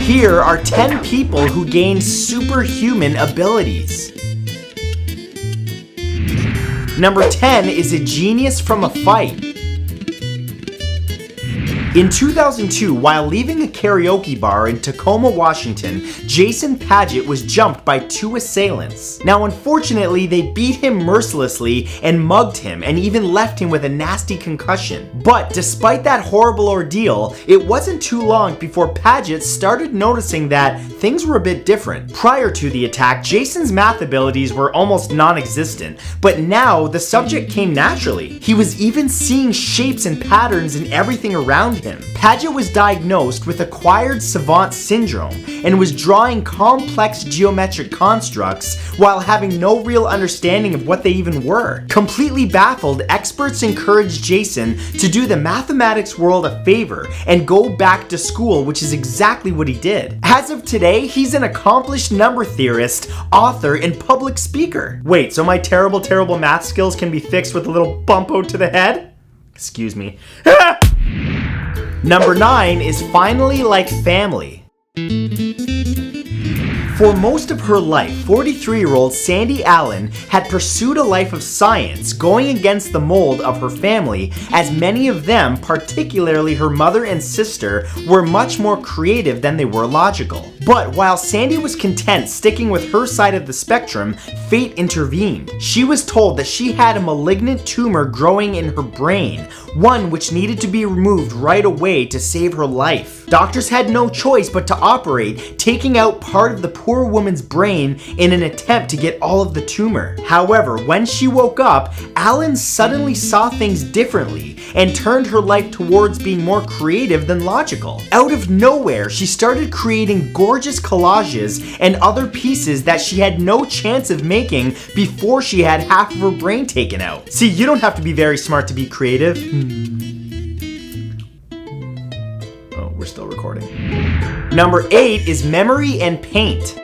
Here are 10 people who gained superhuman abilities. Number 10 is a genius from a fight. In 2002, while leaving a karaoke bar in Tacoma, Washington, Jason Padet was jumped by 2 assailants. Now, unfortunately, they beat him mercilessly and mugged him and even left him with a nasty concussion. But despite that horrible ordeal, it wasn't too long before Padet started noticing that things were a bit different. Prior to the attack, Jason's math abilities were almost non-existent, but now the subject came naturally. He was even seeing shapes and patterns in everything around him. Padet was diagnosed with acquired savant syndrome and was drawing complex geometric constructs while having no real understanding of what they even were. Completely baffled, experts encouraged Jason to do the mathematics world a favor and go back to school, which is exactly what he did. As of today, he's an accomplished number theorist, author, and public speaker. Wait, so my terrible math skills can be fixed with a little bumpo to the head? Excuse me. Number 9 is finally like family. For most of her life, 43-year-old Sandy Allen had pursued a life of science, going against the mold of her family, as many of them, particularly her mother and sister, were much more creative than they were logical. But while Sandy was content sticking with her side of the spectrum, fate intervened. She was told that she had a malignant tumor growing in her brain, one which needed to be removed right away to save her life. Doctors had no choice but to operate, taking out part of the poor woman's brain in an attempt to get all of the tumor. However, when she woke up, Allen suddenly saw things differently and turned her life towards being more creative than logical. Out of nowhere, she started creating gorgeous collages and other pieces that she had no chance of making before she had half of her brain taken out. See, you don't have to be very smart to be creative. Oh, we're still recording. Number 8 is memory and paint.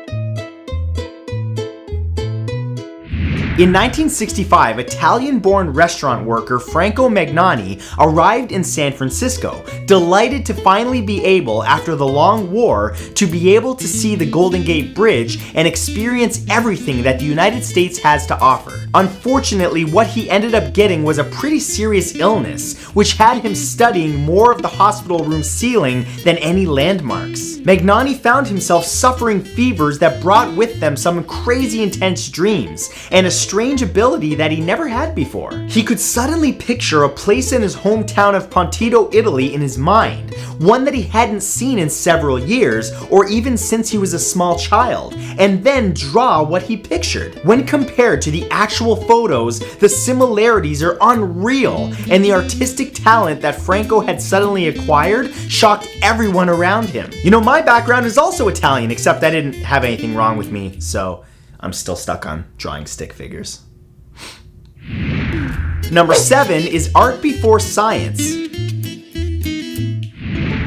In 1965, Italian-born restaurant worker Franco Magnani arrived in San Francisco, delighted to finally be able, after the long war, to be able to see the Golden Gate Bridge and experience everything that the United States has to offer. Unfortunately, what he ended up getting was a pretty serious illness, which had him studying more of the hospital room ceiling than any landmarks. Magnani found himself suffering fevers that brought with them some crazy intense dreams, and a strange ability that he never had before. He could suddenly picture a place in his hometown of Pontito, Italy in his mind, one that he hadn't seen in several years or even since he was a small child, and then draw what he pictured. When compared to the actual photos, the similarities are unreal, and the artistic talent that Franco had suddenly acquired shocked everyone around him. You know, my background is also Italian, except I didn't have anything wrong with me, so I'm still stuck on drawing stick figures. Number 7 is art before science.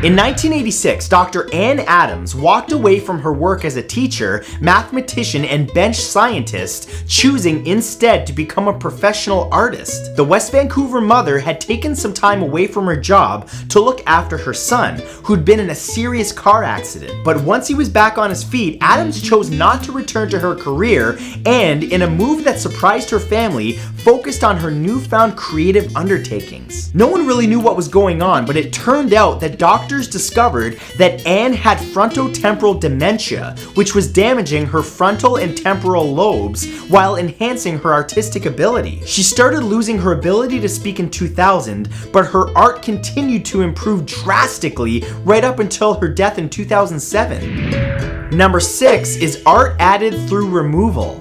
In 1986, Dr. Ann Adams walked away from her work as a teacher, mathematician, and bench scientist, choosing instead to become a professional artist. The West Vancouver mother had taken some time away from her job to look after her son, who'd been in a serious car accident. But once he was back on his feet, Adams chose not to return to her career and, in a move that surprised her family, focused on her newfound creative undertakings. No one really knew what was going on, but it turned out that doctors discovered that Anne had frontotemporal dementia, which was damaging her frontal and temporal lobes while enhancing her artistic ability. She started losing her ability to speak in 2000, but her art continued to improve drastically right up until her death in 2007. Number 6 is art added through removal.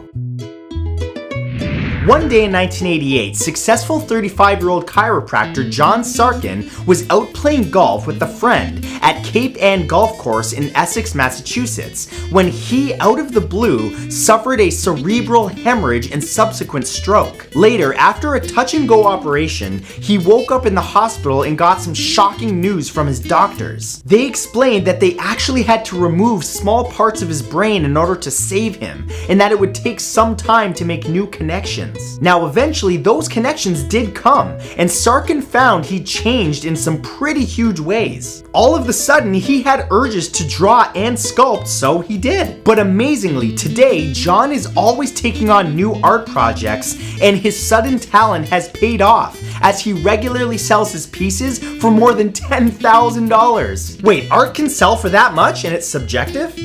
One day in 1988, successful 35-year-old chiropractor John Sarkin was out playing golf with a friend at Cape Ann Golf Course in Essex, Massachusetts, when he, out of the blue, suffered a cerebral hemorrhage and subsequent stroke. Later, after a touch-and-go operation, he woke up in the hospital and got some shocking news from his doctors. They explained that they actually had to remove small parts of his brain in order to save him, and that it would take some time to make new connections. connections. Now eventually those connections did come, and Sarkin found he changed in some pretty huge ways. All of a sudden he had urges to draw and sculpt, so he did. But amazingly, today John is always taking on new art projects, and his sudden talent has paid off as he regularly sells his pieces for more than $10,000. Wait, art can sell for that much and it's subjective?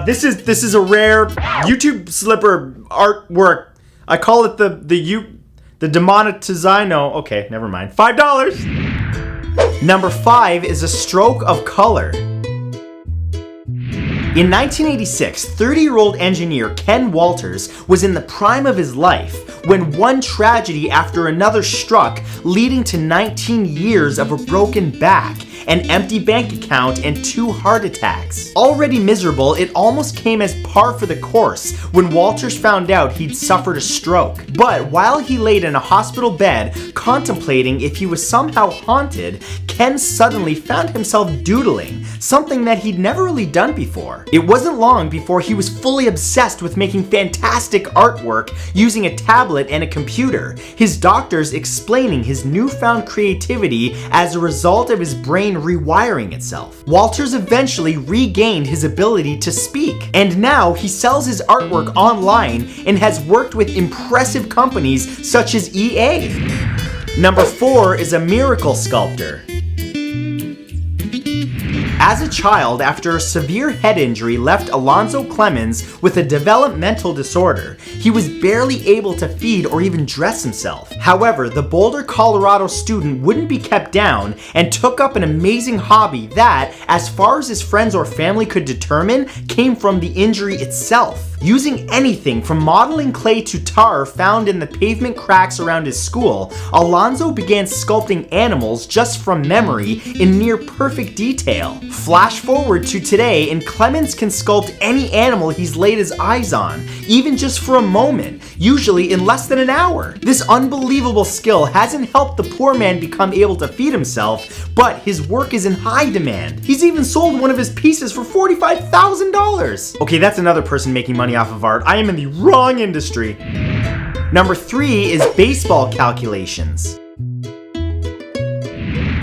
This is a rare YouTube slipper artwork. I call it the demonetizino. Okay, never mind. $5. Number 5 is a stroke of color. In 1986, 30-year-old engineer Ken Walters was in the prime of his life when one tragedy after another struck, leading to 19 years of a broken back, an empty bank account, and 2 heart attacks. Already miserable, it almost came as par for the course when Walters found out he'd suffered a stroke. But while he laid in a hospital bed, contemplating if he was somehow haunted, Ken suddenly found himself doodling, something that he'd never really done before. It wasn't long before he was fully obsessed with making fantastic artwork using a tablet and a computer, his doctors explaining his newfound creativity as a result of his brain rewiring itself. Walters eventually regained his ability to speak, and now he sells his artwork online and has worked with impressive companies such as EA. Number 4 is a miracle sculptor. As a child, after a severe head injury left Alonzo Clemens with a developmental disorder, he was barely able to feed or even dress himself. However, the Boulder, Colorado student wouldn't be kept down and took up an amazing hobby that, as far as his friends or family could determine, came from the injury itself. Using anything from modeling clay to tar found in the pavement cracks around his school, Alonzo began sculpting animals just from memory in near perfect detail. Flash forward to today, and Clemens can sculpt any animal he's laid his eyes on, even just for a moment, usually in less than an hour. This unbelievable skill hasn't helped the poor man become able to feed himself, but his work is in high demand. He's even sold one of his pieces for $45,000. Okay, that's another person making money off of art. I am in the wrong industry. Number 3 is baseball calculations.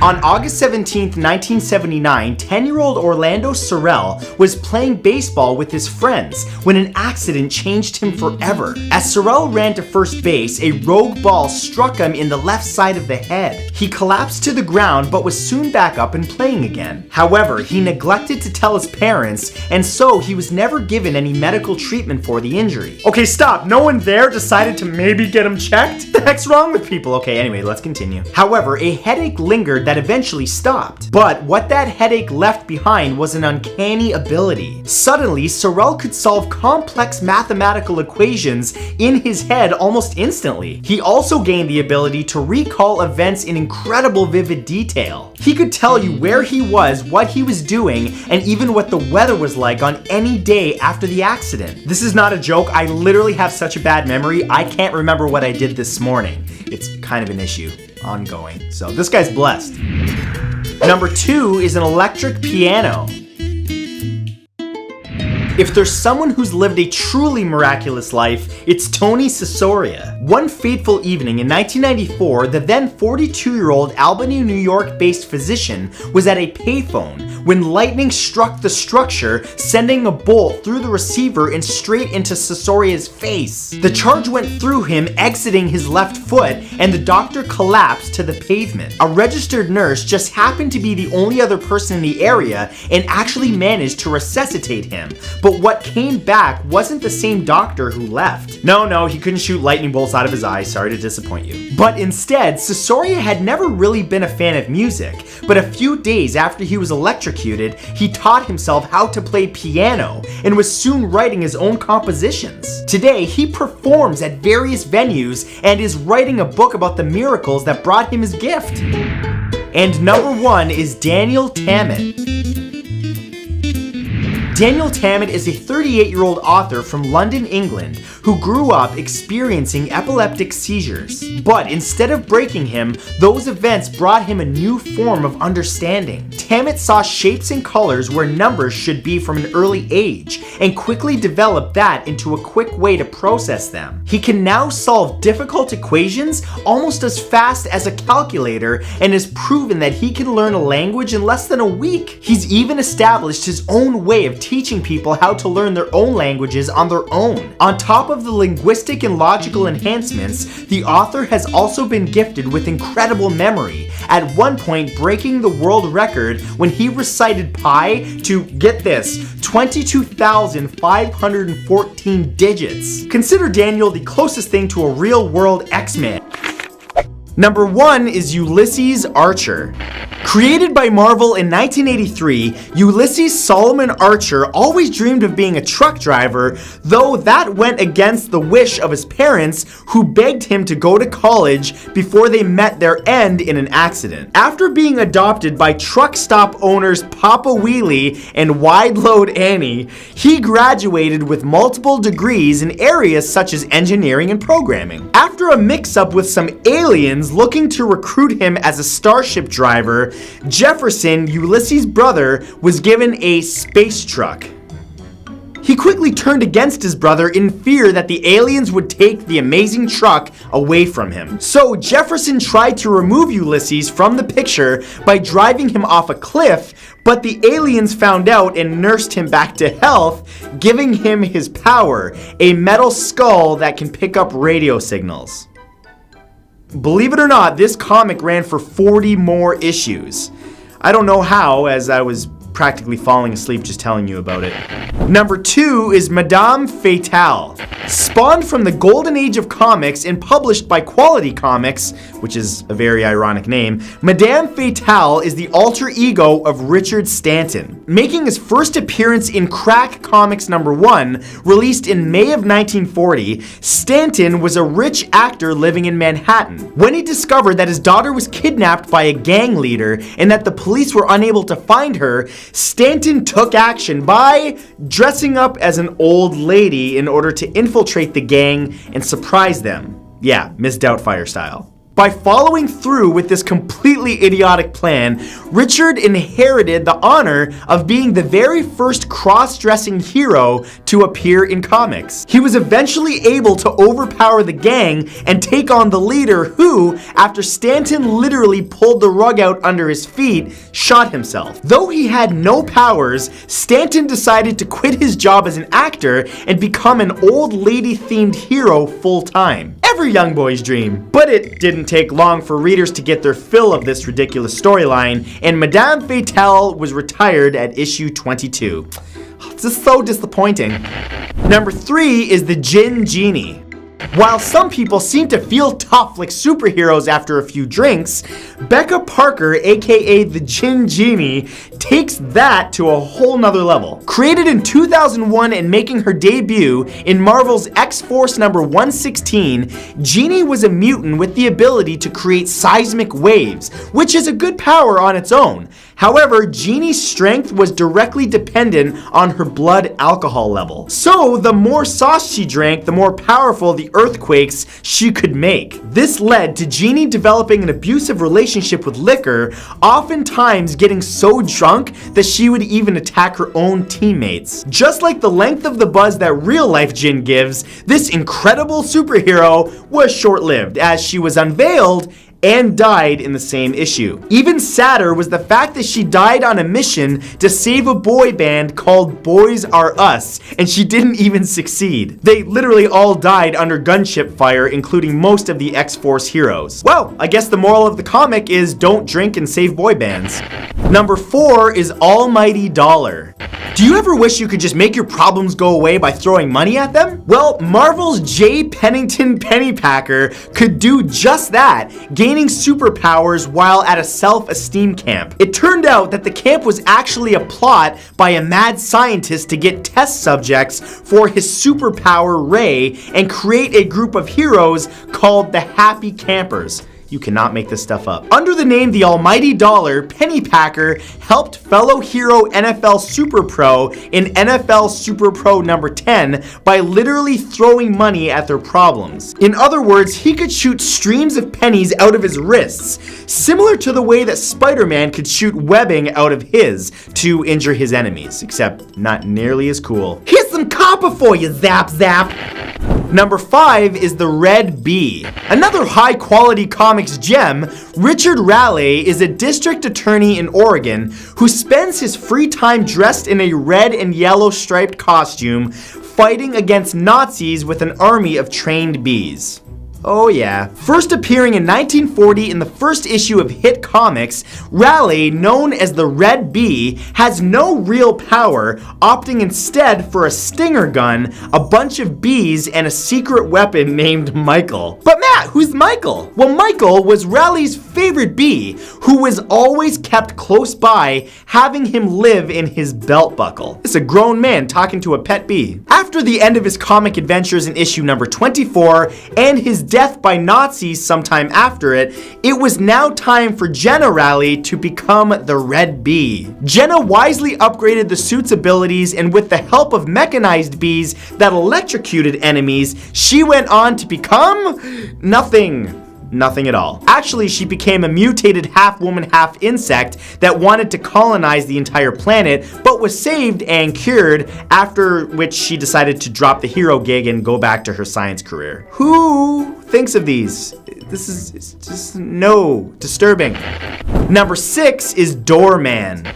On August 17, 1979, 10-year-old Orlando Sorrell was playing baseball with his friends when an accident changed him forever. As Sorrell ran to first base, a rogue ball struck him in the left side of the head. He collapsed to the ground but was soon back up and playing again. However, he neglected to tell his parents, and so he was never given any medical treatment for the injury. Okay, stop. No one there decided to maybe get him checked? What the heck's wrong with people? Okay, anyway, let's continue. However, a headache lingered that eventually stopped. But what that headache left behind was an uncanny ability. Suddenly, Sorrell could solve complex mathematical equations in his head almost instantly. He also gained the ability to recall events in incredible vivid detail. He could tell you where he was, what he was doing, and even what the weather was like on any day after the accident. This is not a joke. I literally have such a bad memory, I can't remember what I did this morning. It's kind of an issue. Ongoing. So this guy's blessed. Number 2 is an electric piano. If there's someone who's lived a truly miraculous life, it's Tony Casoria. One fateful evening in 1994, the then 42-year-old Albany, New York-based physician was at a payphone when lightning struck the structure, sending a bolt through the receiver and straight into Casoria's face. The charge went through him, exiting his left foot, and the doctor collapsed to the pavement. A registered nurse just happened to be the only other person in the area and actually managed to resuscitate him. But what came back wasn't the same doctor who left. No, he couldn't shoot lightning bolts out of his eyes, sorry to disappoint you. But instead, Casoria had never really been a fan of music, but a few days after he was electrocuted, he taught himself how to play piano and was soon writing his own compositions. Today, he performs at various venues and is writing a book about the miracles that brought him his gift. And number 1 is Daniel Tamid. Daniel Tamid is a 38-year-old author from London, England, who grew up experiencing epileptic seizures. But instead of breaking him, those events brought him a new form of understanding. Tamid saw shapes and colors where numbers should be from an early age, and quickly developed that into a quick way to process them. He can now solve difficult equations almost as fast as a calculator, and has proven that he can learn a language in less than a week. He's even established his own way of teaching people how to learn their own languages on their own. On top of the linguistic and logical enhancements, the author has also been gifted with incredible memory, at one point breaking the world record when he recited pi to, get this, 22,514 digits. Consider Daniel the closest thing to a real-world X-Man. Number 1 is Ulissis Archer. Created by Marvel in 1983, Ulissis Solomon Archer always dreamed of being a truck driver, though that went against the wish of his parents, who begged him to go to college before they met their end in an accident. After being adopted by truck stop owners Papa Wheelie and Wide Load Annie, he graduated with multiple degrees in areas such as engineering and programming. After a mix-up with some aliens looking to recruit him as a starship driver, Jefferson, Ulisses' brother, was given a space truck. He quickly turned against his brother in fear that the aliens would take the amazing truck away from him. So Jefferson tried to remove Ulisses from the picture by driving him off a cliff, but the aliens found out and nursed him back to health, giving him his power, a metal skull that can pick up radio signals. Believe it or not, this comic ran for 40 more issues. I don't know how, as I was practically falling asleep just telling you about it. Number 2 is Madame Fatale. Spawned from the golden age of comics and published by Quality Comics, which is a very ironic name, Madame Fatale is the alter ego of Richard Stanton. Making his first appearance in Crack Comics number 1, released in May of 1940, Stanton was a rich actor living in Manhattan. When he discovered that his daughter was kidnapped by a gang leader and that the police were unable to find her, Stanton took action by dressing up as an old lady in order to infiltrate the gang and surprise them. Yeah, Miss Doubtfire style. By following through with this completely idiotic plan, Richard inherited the honor of being the very first cross-dressing hero to appear in comics. He was eventually able to overpower the gang and take on the leader who, after Stanton literally pulled the rug out under his feet, shot himself. Though he had no powers, Stanton decided to quit his job as an actor and become an old lady-themed hero full-time. Every young boy's dream. But it didn't take long for readers to get their fill of this ridiculous storyline, and Madame Fatale was retired at issue 22. This is so disappointing. Number 3 is the Gin Genie. While some people seem to feel tough like superheroes after a few drinks, Becca Parker, aka the Gin Genie, takes that to a whole nother level. Created in 2001 and making her debut in Marvel's X-Force number 116, Genie was a mutant with the ability to create seismic waves, which is a good power on its own. However, Genie's strength was directly dependent on her blood alcohol level. So, the more sauce she drank, the more powerful the earthquakes she could make. This led to Genie developing an abusive relationship with liquor, oftentimes getting so drunk that she would even attack her own teammates. Just like the length of the buzz that real-life Gin gives, this incredible superhero was short-lived, as she was unveiled and died in the same issue. Even sadder was the fact that she died on a mission to save a boy band called Boys R Us, and she didn't even succeed. They literally all died under gunship fire, including most of the X-Force heroes. Well, I guess the moral of the comic is don't drink and save boy bands. Number 4 is Almighty Dollar. Do you ever wish you could just make your problems go away by throwing money at them? Well, Marvel's J. Pennington Pennypacker could do just that, gaining superpowers while at a self-esteem camp. It turned out that the camp was actually a plot by a mad scientist to get test subjects for his superpower Ray and create a group of heroes called the Happy Campers. You cannot make this stuff up. Under the name The Almighty Dollar, Pennypacker helped fellow hero NFL Super Pro in NFL Super Pro number 10 by literally throwing money at their problems. In other words, he could shoot streams of pennies out of his wrists, similar to the way that Spider-Man could shoot webbing out of his to injure his enemies, except not nearly as cool. Here's some copper for you, zap zap! Number 5 is the Red Bee. Another high-quality comics gem, Richard Raleigh is a district attorney in Oregon who spends his free time dressed in a red and yellow striped costume, fighting against Nazis with an army of trained bees. Oh yeah. First appearing in 1940 in the first issue of Hit Comics, Raleigh, known as the Red Bee, has no real power, opting instead for a stinger gun, a bunch of bees, and a secret weapon named Michael. But Matt, who's Michael? Well, Michael was Raleigh's favorite bee, who was always kept close by, having him live in his belt buckle. It's a grown man talking to a pet bee. After the end of his comic adventures in issue number 24, and his death by Nazis sometime after it, it was now time for Jenna Raleigh to become the Red Bee. Jenna wisely upgraded the suit's abilities, and with the help of mechanized bees that electrocuted enemies, she went on to become nothing. Nothing at all. Actually, she became a mutated half-woman, half-insect that wanted to colonize the entire planet, but was saved and cured, after which she decided to drop the hero gig and go back to her science career. Who thinks of these? This is just no, disturbing. Number 6 is Doorman.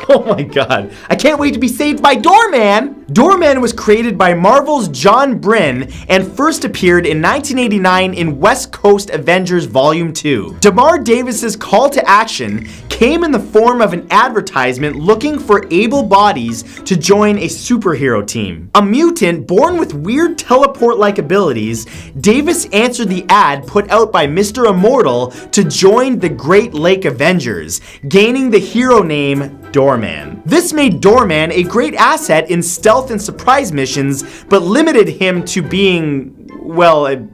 Oh my god, I can't wait to be saved by Doorman! Doorman was created by Marvel's John Byrne and first appeared in 1989 in West Coast Avengers Volume 2. Damar Davis's call to action came in the form of an advertisement looking for able bodies to join a superhero team. A mutant born with weird teleport-like abilities, Davis answered the ad put out by Mr. Immortal to join the Great Lake Avengers, gaining the hero name Doorman. This made Doorman a great asset in stealth and surprise missions, but limited him to being, well, a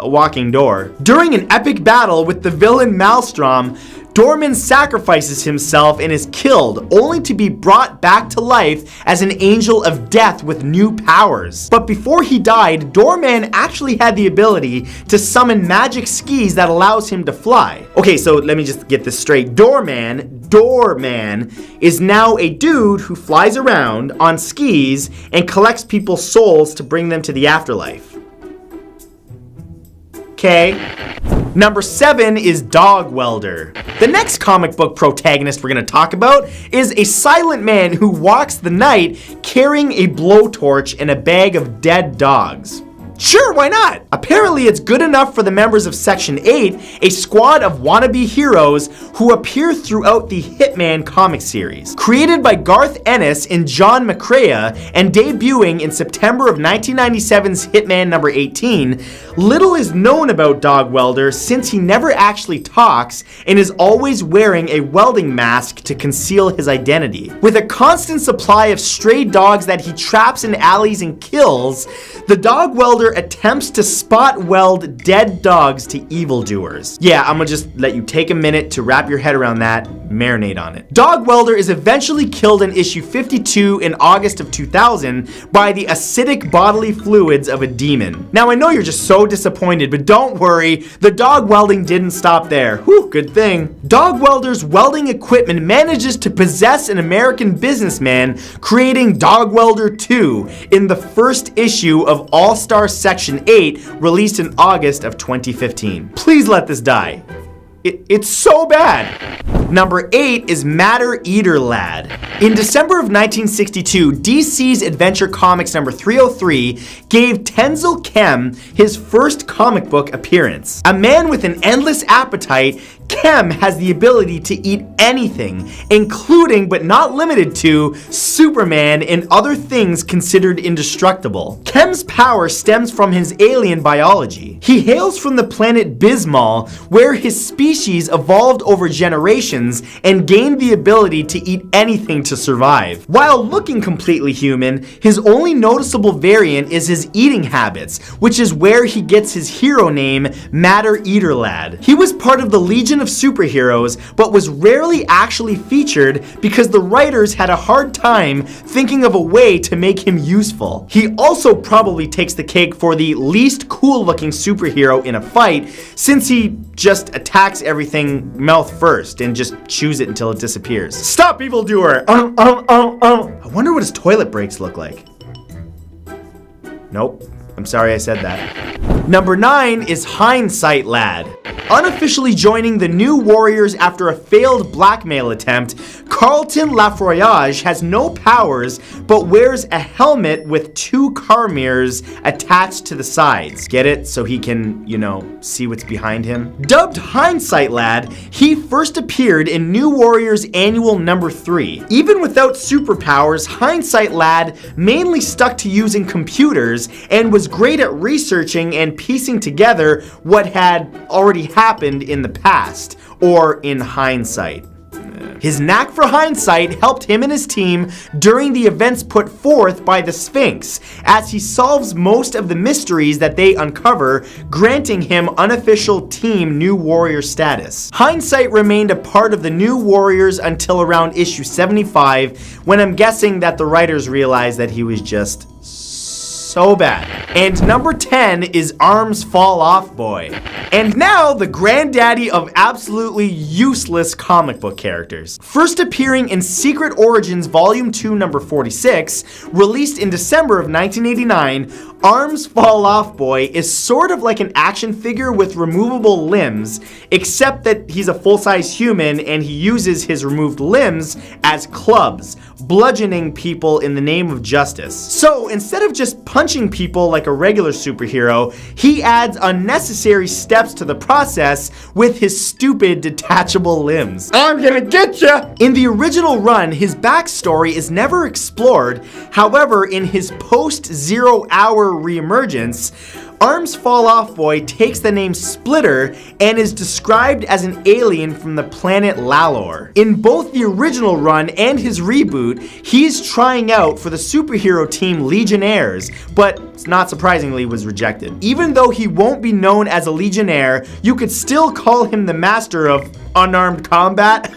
walking door. During an epic battle with the villain Maelstrom, Doorman sacrifices himself and is killed, only to be brought back to life as an angel of death with new powers. But before he died, Doorman actually had the ability to summon magic skis that allows him to fly. Okay, so let me just get this straight. Doorman is now a dude who flies around on skis and collects people's souls to bring them to the afterlife. Okay. Number 7 is Dog Welder. The next comic book protagonist we're going to talk about is a silent man who walks the night carrying a blowtorch and a bag of dead dogs. Sure, why not? Apparently it's good enough for the members of Section 8, a squad of wannabe heroes who appear throughout the Hitman comic series. Created by Garth Ennis and John McCrea and debuting in September of 1997's Hitman number 18, little is known about Dog Welder since he never actually talks and is always wearing a welding mask to conceal his identity. With a constant supply of stray dogs that he traps in alleys and kills, the Dog Welder attempts to spot weld dead dogs to evildoers. Yeah, I'm gonna just let you take a minute to wrap your head around that, marinate on it. Dog Welder is eventually killed in issue 52 in August of 2000 by the acidic bodily fluids of a demon. Now I know you're just so disappointed, but don't worry, the dog welding didn't stop there. Whew, good thing. Dog Welder's welding equipment manages to possess an American businessman, creating Dog Welder 2 in the first issue of All-Star Section 8, released in August of 2015. Please let this die. It's so bad. Number 8 is Matter Eater Lad. In December of 1962, DC's Adventure Comics number 303 gave Tenzil Kem his first comic book appearance. A man with an endless appetite, Chem has the ability to eat anything, including but not limited to Superman and other things considered indestructible. Chem's power stems from his alien biology. He hails from the planet Bismal, where his species evolved over generations and gained the ability to eat anything to survive. While looking completely human, his only noticeable variant is his eating habits, which is where he gets his hero name, Matter Eater Lad. He was part of the Legion of Superheroes, but was rarely actually featured because the writers had a hard time thinking of a way to make him useful. He also probably takes the cake for the least cool looking superhero in a fight, since he just attacks everything mouth first and just chews it until it disappears. Stop, evildoer! I wonder what his toilet breaks look like. Nope. I'm sorry I said that. Number 9 is Hindsight Lad. Unofficially joining the New Warriors after a failed blackmail attempt, Carlton Lafroyage has no powers but wears a helmet with 2 car mirrors attached to the sides. Get it? So he can, see what's behind him? Dubbed Hindsight Lad, he first appeared in New Warriors Annual Number 3. Even without superpowers, Hindsight Lad mainly stuck to using computers and was great at researching and piecing together what had already happened in the past, or in hindsight. His knack for hindsight helped him and his team during the events put forth by the Sphinx, as he solves most of the mysteries that they uncover, granting him unofficial Team New Warrior status. Hindsight remained a part of the New Warriors until around issue 75, when I'm guessing that the writers realized that he was just so bad. And number 10 is Arms Fall Off Boy. And now the granddaddy of absolutely useless comic book characters. First appearing in Secret Origins Volume 2 number 46, released in December of 1989, Arms Fall Off Boy is sort of like an action figure with removable limbs, except that he's a full-size human and he uses his removed limbs as clubs, bludgeoning people in the name of justice. So instead of just punching people like a regular superhero, he adds unnecessary steps to the process with his stupid detachable limbs. I'm gonna get ya! In the original run, his backstory is never explored. However, in his post-Zero Hour reemergence, Arms Fall Off Boy takes the name Splitter and is described as an alien from the planet Lalor. In both the original run and his reboot, he's trying out for the superhero team Legionnaires, but not surprisingly was rejected. Even though he won't be known as a Legionnaire, you could still call him the master of unarmed combat.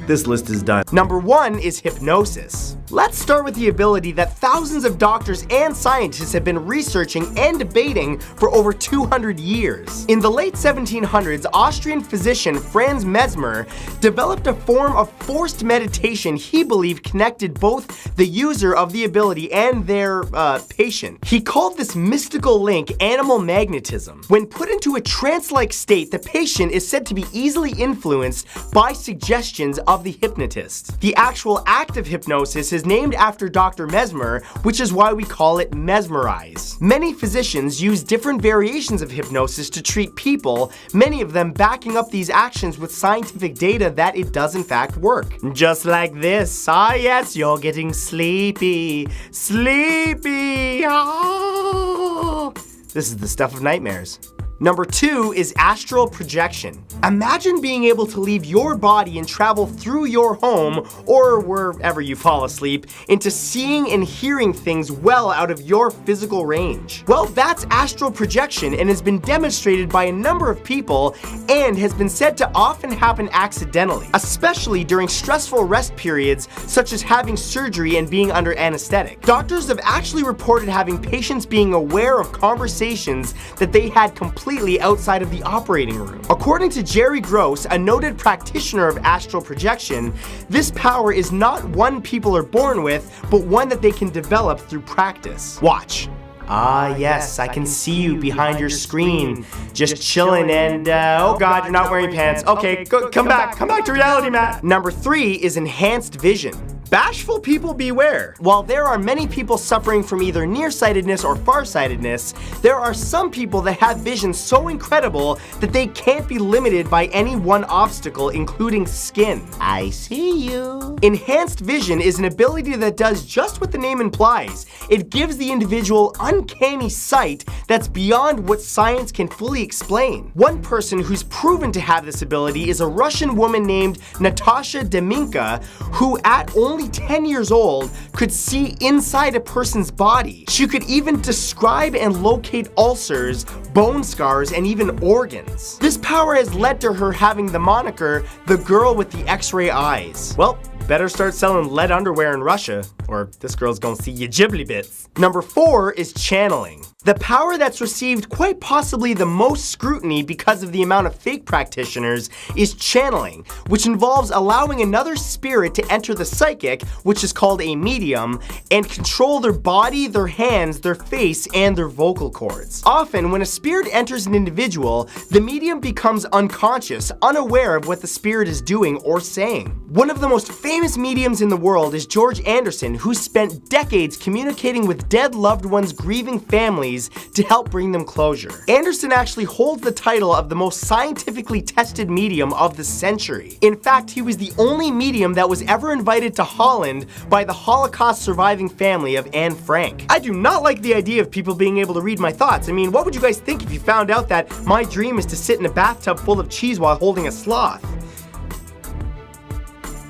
This list is done. Number 1 is Hypnosis. Let's start with the ability that thousands of doctors and scientists have been researching and debating for over 200 years. In the late 1700s, Austrian physician Franz Mesmer developed a form of forced meditation he believed connected both the user of the ability and their patient. He called this mystical link animal magnetism. When put into a trance-like state, the patient is said to be easily influenced by suggestions of the hypnotist. The actual act of hypnosis is named after Dr. Mesmer, which is why we call it mesmerize. Many physicians use different variations of hypnosis to treat people, many of them backing up these actions with scientific data that it does in fact work. Just like this. Ah yes, you're getting sleepy. Sleepy. Ah. This is the stuff of nightmares. Number 2 is Astral Projection. Imagine being able to leave your body and travel through your home, or wherever you fall asleep, into seeing and hearing things well out of your physical range. Well, that's Astral Projection and has been demonstrated by a number of people and has been said to often happen accidentally, especially during stressful rest periods such as having surgery and being under anesthetic. Doctors have actually reported having patients being aware of conversations that they had completely outside of the operating room. According to Jerry Gross, a noted practitioner of astral projection, this power is not one people are born with, but one that they can develop through practice. Watch. Ah yes, I can see you behind your screen, just chilling and, oh god, you're not wearing pants. Okay, come back to reality, Matt. Number 3 is Enhanced Vision. bashful people beware. While there are many people suffering from either nearsightedness or farsightedness, there are some people that have vision so incredible that they can't be limited by any one obstacle, including skin. I see you. Enhanced vision is an ability that does just what the name implies. It gives the individual uncanny sight that's beyond what science can fully explain. One person who's proven to have this ability is a Russian woman named Natasha Deminka, who at only 10 years old could see inside a person's body. She could even describe and locate ulcers, bone scars, and even organs. This power has led to her having the moniker, the girl with the X-ray eyes. Well, better start selling lead underwear in Russia, or this girl's gonna see your ghibli bits. Number 4 is channeling. The power that's received quite possibly the most scrutiny because of the amount of fake practitioners is channeling, which involves allowing another spirit to enter the psychic, which is called a medium, and control their body, their hands, their face, and their vocal cords. Often, when a spirit enters an individual, the medium becomes unconscious, unaware of what the spirit is doing or saying. One of the most famous mediums in the world is George Anderson, who spent decades communicating with dead loved ones' grieving families to help bring them closure. Anderson actually holds the title of the most scientifically tested medium of the century. In fact, he was the only medium that was ever invited to Holland by the Holocaust surviving family of Anne Frank. I do not like the idea of people being able to read my thoughts. I mean, what would you guys think if you found out that my dream is to sit in a bathtub full of cheese while holding a sloth?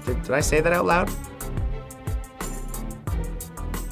Did I say that out loud?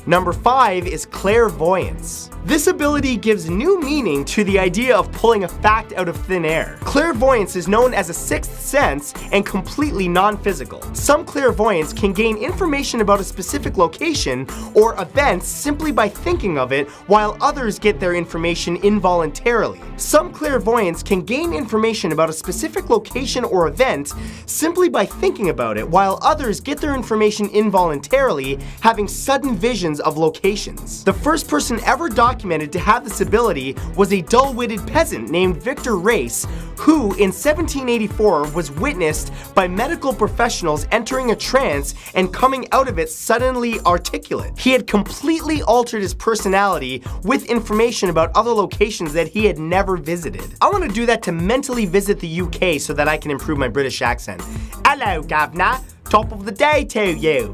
Number 5 is clairvoyance. This ability gives new meaning to the idea of pulling a fact out of thin air. Clairvoyance is known as a sixth sense and completely non-physical. Some clairvoyants can gain information about a specific location or event simply by thinking of it, while others get their information involuntarily. Some clairvoyants can gain information about a specific location or event simply by thinking about it, while others get their information involuntarily, having sudden visions of locations. The first person ever documented to have this ability was a dull-witted peasant named Victor Race, who in 1784 was witnessed by medical professionals entering a trance and coming out of it suddenly articulate. He had completely altered his personality with information about other locations that he had never visited. I want to do that to mentally visit the UK so that I can improve my British accent. Hello, governor. Top of the day to you.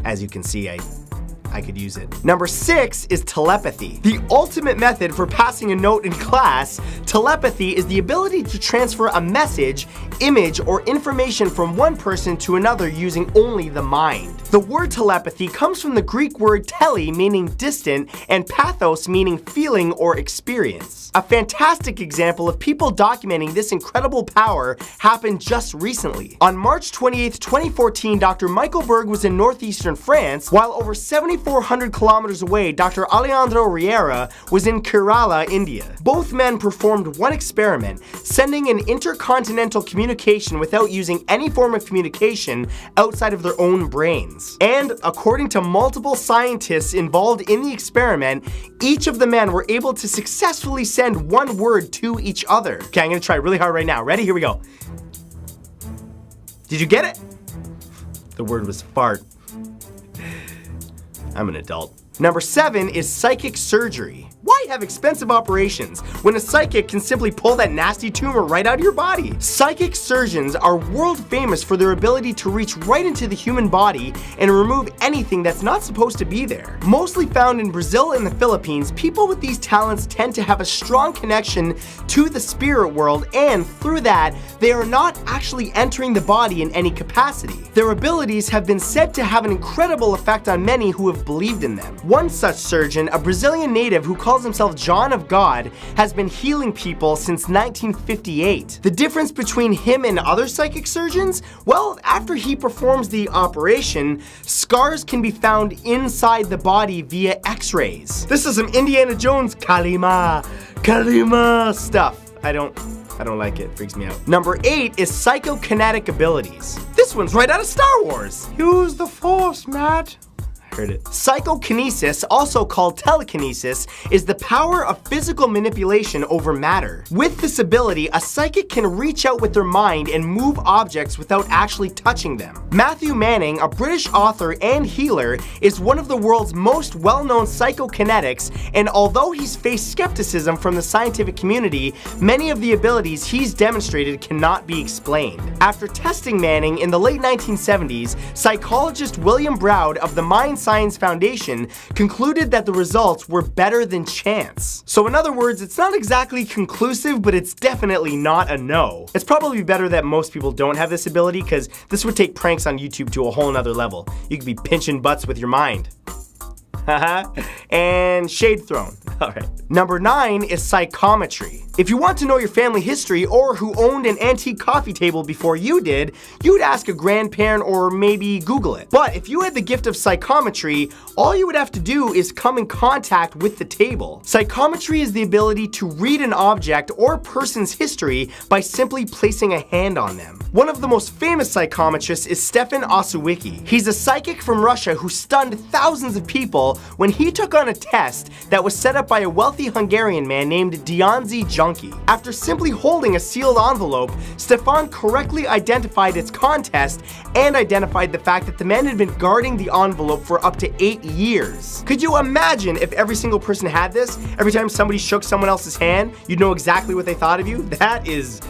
As you can see, I could use it. Number 6 is telepathy. The ultimate method for passing a note in class, telepathy is the ability to transfer a message, image, or information from one person to another using only the mind. The word telepathy comes from the Greek word tele, meaning distant, and pathos, meaning feeling or experience. A fantastic example of people documenting this incredible power happened just recently. On March 28, 2014, Dr. Michael Berg was in northeastern France, while over 7,400 kilometers away, Dr. Alejandro Riera was in Kerala, India. Both men performed one experiment, sending an intercontinental communication without using any form of communication outside of their own brains. And according to multiple scientists involved in the experiment, each of the men were able to successfully send one word to each other. Okay, I'm gonna try really hard right now. Ready? Here we go. Did you get it? The word was fart. I'm an adult. Number 7 is psychic surgery. Why have expensive operations when a psychic can simply pull that nasty tumor right out of your body? Psychic surgeons are world famous for their ability to reach right into the human body and remove anything that's not supposed to be there. Mostly found in Brazil and the Philippines, people with these talents tend to have a strong connection to the spirit world, and through that, they are not actually entering the body in any capacity. Their abilities have been said to have an incredible effect on many who have believed in them. One such surgeon, a Brazilian native who calls himself John of God, has been healing people since 1958. The difference between him and other psychic surgeons? Well, after he performs the operation, scars can be found inside the body via x-rays. This is some Indiana Jones Kalima stuff. I don't like it, freaks me out. Number 8 is psychokinetic abilities. This one's right out of Star Wars. Use the Force, Matt. heard it. Psychokinesis, also called telekinesis, is the power of physical manipulation over matter. With this ability, a psychic can reach out with their mind and move objects without actually touching them. Matthew Manning, a British author and healer, is one of the world's most well-known psychokinetics, and although he's faced skepticism from the scientific community, many of the abilities he's demonstrated cannot be explained. After testing Manning in the late 1970s, psychologist William Browd of the Mind Science Foundation concluded that the results were better than chance. So in other words, it's not exactly conclusive, but it's definitely not a no. It's probably better that most people don't have this ability, because this would take pranks on YouTube to a whole nother level. You could be pinching butts with your mind. And shade thrown. Alright. Number 9 is psychometry. If you want to know your family history or who owned an antique coffee table before you did, you'd ask a grandparent or maybe Google it. But if you had the gift of psychometry, all you would have to do is come in contact with the table. Psychometry is the ability to read an object or person's history by simply placing a hand on them. One of the most famous psychometrists is Stefan Osowicki. He's a psychic from Russia who stunned thousands of people when he took on a test that was set up by a wealthy Hungarian man named Dianzi Junkie. After simply holding a sealed envelope, Stefan correctly identified its contents and identified the fact that the man had been guarding the envelope for up to 8 years. Could you imagine if every single person had this? Every time somebody shook someone else's hand, you'd know exactly what they thought of you? That is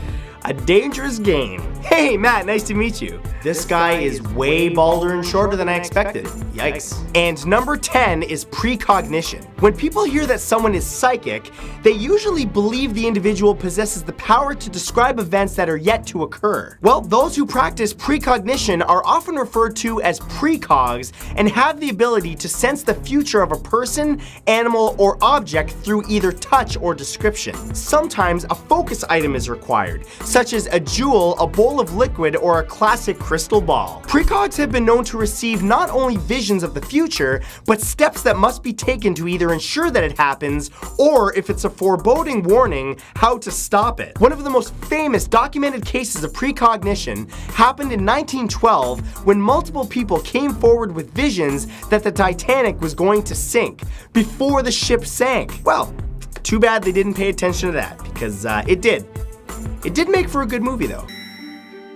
a dangerous game. Hey Matt, nice to meet you. This guy is way balder and shorter than I expected. Yikes. And number 10 is precognition. When people hear that someone is psychic, they usually believe the individual possesses the power to describe events that are yet to occur. Well, those who practice precognition are often referred to as precogs and have the ability to sense the future of a person, animal, or object through either touch or description. Sometimes a focus item is required, such as a jewel, a bowl of liquid, or a classic crystal ball. Precogs have been known to receive not only visions of the future, but steps that must be taken to either ensure that it happens, or if it's a foreboding warning, how to stop it. One of the most famous documented cases of precognition happened in 1912 when multiple people came forward with visions that the Titanic was going to sink before the ship sank. Well, too bad they didn't pay attention to that, because it did. It did make for a good movie though.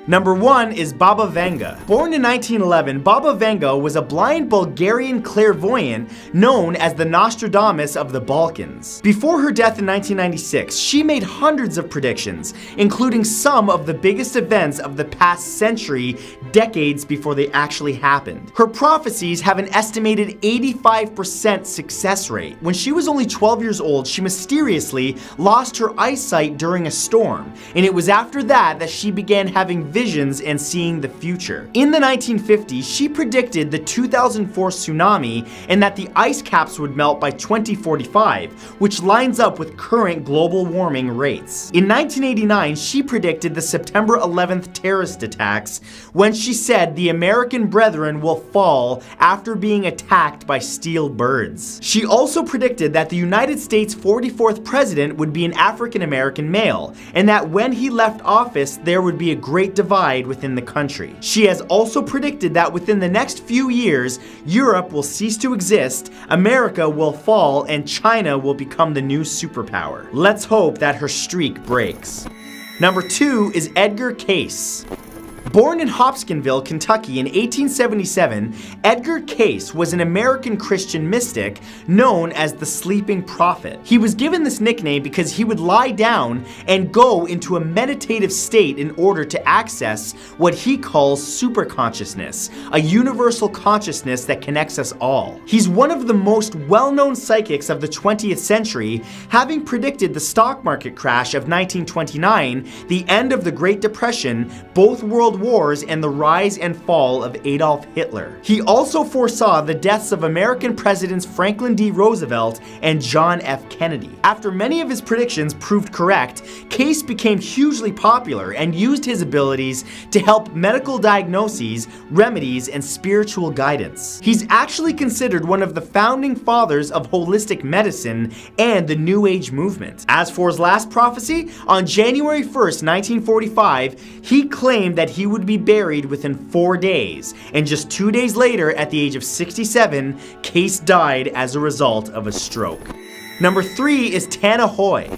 Number 1 is Baba Vanga. Born in 1911, Baba Vanga was a blind Bulgarian clairvoyant known as the Nostradamus of the Balkans. Before her death in 1996, she made hundreds of predictions, including some of the biggest events of the past century, decades before they actually happened. Her prophecies have an estimated 85% success rate. When she was only 12 years old, she mysteriously lost her eyesight during a storm, and it was after that she began having visions and seeing the future. In the 1950s, she predicted the 2004 tsunami and that the ice caps would melt by 2045, which lines up with current global warming rates. In 1989, she predicted the September 11th terrorist attacks when she said the American brethren will fall after being attacked by steel birds. She also predicted that the United States' 44th president would be an African American male, and that when he left office, there would be a great divide within the country. She has also predicted that within the next few years, Europe will cease to exist, America will fall, and China will become the new superpower. Let's hope that her streak breaks. Number 2 is Edgar Case. Born in Hopkinsville, Kentucky in 1877, Edgar Case was an American Christian mystic known as the Sleeping Prophet. He was given this nickname because he would lie down and go into a meditative state in order to access what he calls superconsciousness, a universal consciousness that connects us all. He's one of the most well-known psychics of the 20th century, having predicted the stock market crash of 1929, the end of the Great Depression, both world wars, and the rise and fall of Adolf Hitler. He also foresaw the deaths of American presidents Franklin D. Roosevelt and John F. Kennedy. After many of his predictions proved correct, Case became hugely popular and used his abilities to help medical diagnoses, remedies, and spiritual guidance. He's actually considered one of the founding fathers of holistic medicine and the New Age movement. As for his last prophecy, on January 1st, 1945, he claimed that he would be buried within 4 days, and just 2 days later, at the age of 67, Case died as a result of a stroke. Number 3 is Tana Hoy.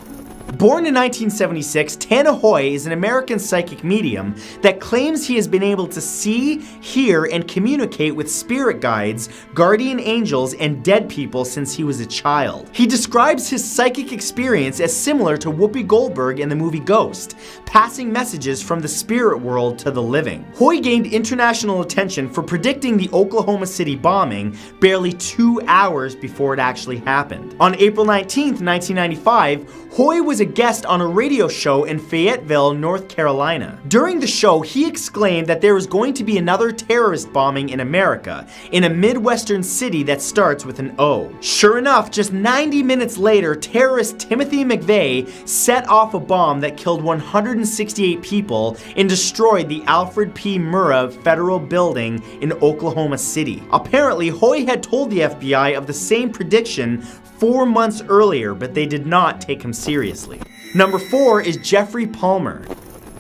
Born in 1976, Tana Hoy is an American psychic medium that claims he has been able to see, hear, and communicate with spirit guides, guardian angels, and dead people since he was a child. He describes his psychic experience as similar to Whoopi Goldberg in the movie Ghost, passing messages from the spirit world to the living. Hoy gained international attention for predicting the Oklahoma City bombing barely 2 hours before it actually happened. On April 19, 1995, Hoy was a guest on a radio show in Fayetteville, North Carolina. During the show, he exclaimed that there was going to be another terrorist bombing in America, in a Midwestern city that starts with an O. Sure enough, just 90 minutes later, terrorist Timothy McVeigh set off a bomb that killed 168 people and destroyed the Alfred P. Murrah Federal Building in Oklahoma City. Apparently, Hoy had told the FBI of the same prediction 4 months earlier, but they did not take him seriously. Number 4 is Jeffrey Palmer.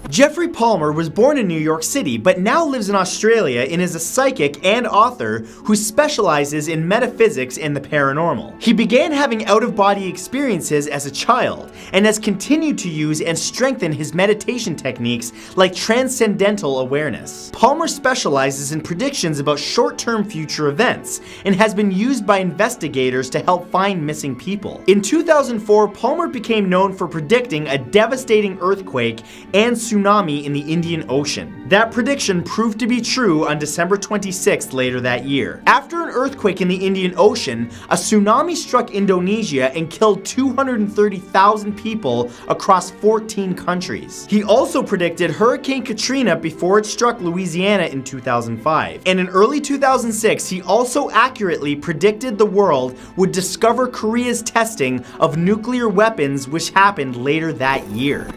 Jeffrey Palmer was born in New York City, but now lives in Australia and is a psychic and author who specializes in metaphysics and the paranormal. He began having out-of-body experiences as a child, and has continued to use and strengthen his meditation techniques like transcendental awareness. Palmer specializes in predictions about short-term future events, and has been used by investigators to help find missing people. In 2004, Palmer became known for predicting a devastating earthquake and tsunami in the Indian Ocean. That prediction proved to be true on December 26th later that year. After an earthquake in the Indian Ocean, a tsunami struck Indonesia and killed 230,000 people across 14 countries. He also predicted Hurricane Katrina before it struck Louisiana in 2005. And in early 2006, he also accurately predicted the world would discover Korea's testing of nuclear weapons, which happened later that year.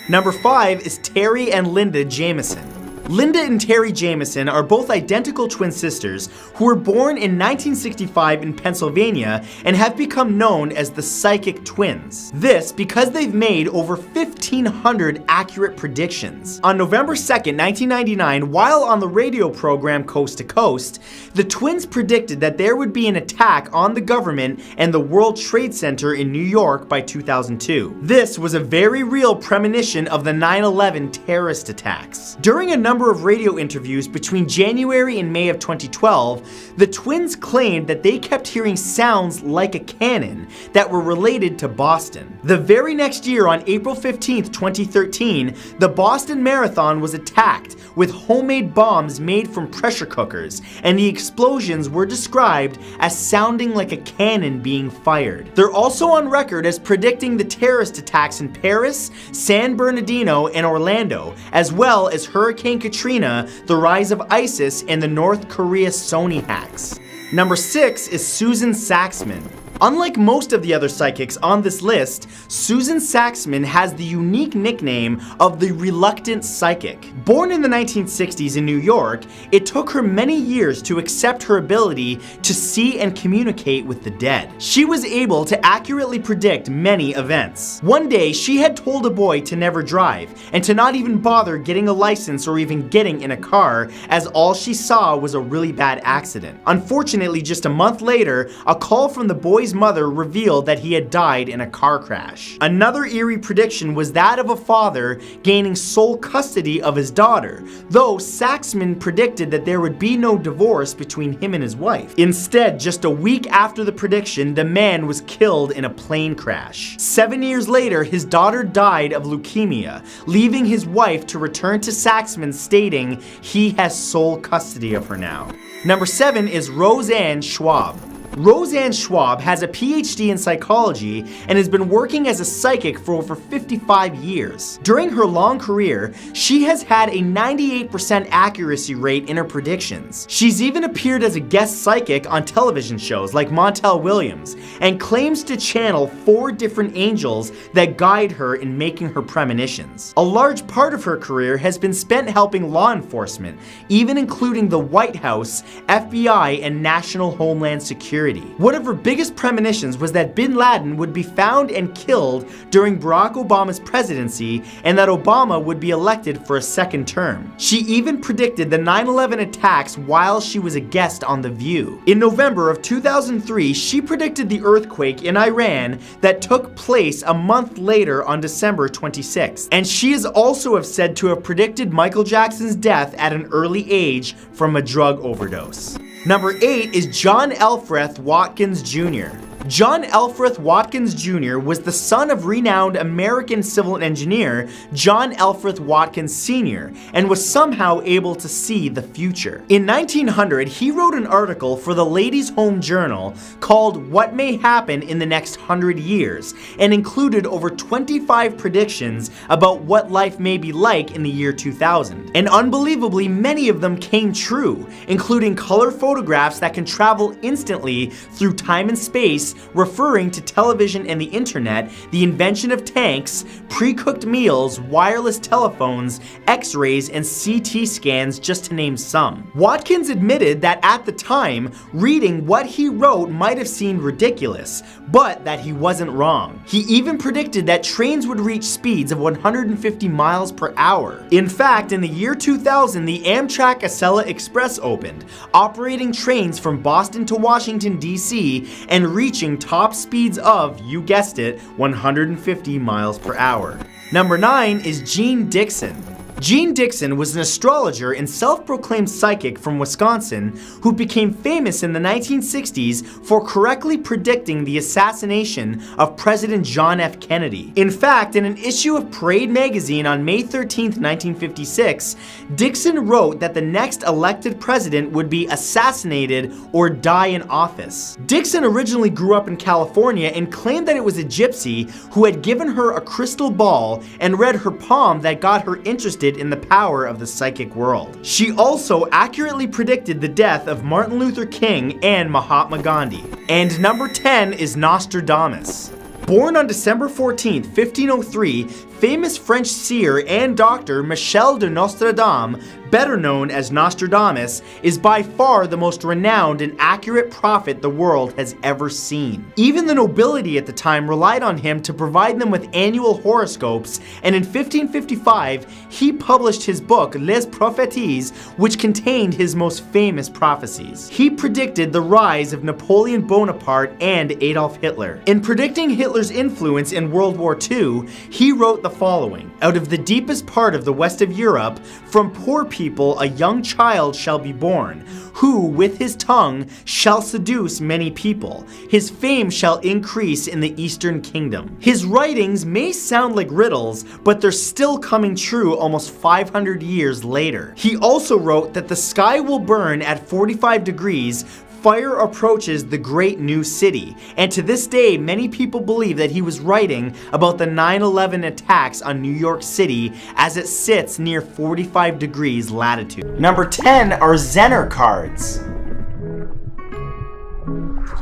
Number 5 is Terry and Linda Jameson. Linda and Terry Jameson are both identical twin sisters who were born in 1965 in Pennsylvania and have become known as the Psychic Twins. This because they've made over 1,500 accurate predictions. On November 2nd, 1999, while on the radio program Coast to Coast, the twins predicted that there would be an attack on the government and the World Trade Center in New York by 2002. This was a very real premonition of the 9/11 terrorist attacks. During a number of radio interviews between January and May of 2012, the twins claimed that they kept hearing sounds like a cannon that were related to Boston. The very next year, on April 15th, 2013, the Boston Marathon was attacked with homemade bombs made from pressure cookers, and the explosions were described as sounding like a cannon being fired. They're also on record as predicting the terrorist attacks in Paris, San Bernardino, and Orlando, as well as Hurricane Katrina, the rise of ISIS, and the North Korea Sony hacks. Number 6 is Susan Saxman. Unlike most of the other psychics on this list, Susan Saxman has the unique nickname of the Reluctant Psychic. Born in the 1960s in New York, it took her many years to accept her ability to see and communicate with the dead. She was able to accurately predict many events. One day, she had told a boy to never drive, and to not even bother getting a license or even getting in a car, as all she saw was a really bad accident. Unfortunately, just a month later, a call from the boy's mother revealed that he had died in a car crash. Another eerie prediction was that of a father gaining sole custody of his daughter, though Saxman predicted that there would be no divorce between him and his wife. Instead, just a week after the prediction, the man was killed in a plane crash. 7 years later, his daughter died of leukemia, leaving his wife to return to Saxman, stating he has sole custody of her now. Number 7 is Roseanne Schwab. Roseanne Schwab has a PhD in psychology and has been working as a psychic for over 55 years. During her long career, she has had a 98% accuracy rate in her predictions. She's even appeared as a guest psychic on television shows like Montel Williams, and claims to channel 4 different angels that guide her in making her premonitions. A large part of her career has been spent helping law enforcement, even including the White House, FBI, and National Homeland Security. security. One of her biggest premonitions was that bin Laden would be found and killed during Barack Obama's presidency and that Obama would be elected for a second term. She even predicted the 9/11 attacks while she was a guest on The View. In November of 2003, she predicted the earthquake in Iran that took place a month later on December 26th. And she is also said to have predicted Michael Jackson's death at an early age from a drug overdose. Number 8 is John Elfreth Watkins Jr. John Elfreth Watkins Jr. was the son of renowned American civil engineer John Elfreth Watkins Sr. and was somehow able to see the future. In 1900, he wrote an article for the Ladies' Home Journal called What May Happen in the Next 100 Years and included over 25 predictions about what life may be like in the year 2000. And unbelievably, many of them came true, including color photographs that can travel instantly through time and space, referring to television and the internet, the invention of tanks, pre-cooked meals, wireless telephones, x-rays, and CT scans, just to name some. Watkins admitted that at the time, reading what he wrote might have seemed ridiculous, but that he wasn't wrong. He even predicted that trains would reach speeds of 150 miles per hour. In fact, in the year 2000, the Amtrak Acela Express opened, operating trains from Boston to Washington, D.C., and reaching top speeds of, you guessed it, 150 miles per hour. Number 9 is Gin Dixon. Gin Dixon was an astrologer and self-proclaimed psychic from Wisconsin who became famous in the 1960s for correctly predicting the assassination of President John F. Kennedy. In fact, in an issue of Parade magazine on May 13, 1956, Dixon wrote that the next elected president would be assassinated or die in office. Dixon originally grew up in California and claimed that it was a gypsy who had given her a crystal ball and read her palm that got her interested in the power of the psychic world. She also accurately predicted the death of Martin Luther King and Mahatma Gandhi. And number 10 is Nostradamus. Born on December 14, 1503, famous French seer and doctor Michel de Nostradamus, better known as Nostradamus, is by far the most renowned and accurate prophet the world has ever seen. Even the nobility at the time relied on him to provide them with annual horoscopes, and in 1555, he published his book Les Prophéties, which contained his most famous prophecies. He predicted the rise of Napoleon Bonaparte and Adolf Hitler. In predicting Hitler's influence in World War II, he wrote the following: "Out of the deepest part of the west of Europe, from poor people a young child shall be born, who with his tongue shall seduce many people. His fame shall increase in the Eastern Kingdom." His writings may sound like riddles, but they're still coming true almost 500 years later. He also wrote that the sky will burn at 45 degrees, fire approaches the great new city, and to this day many people believe that he was writing about the 9/11 attacks on New York City as it sits near 45 degrees latitude. Number 10 are Zenner Cards.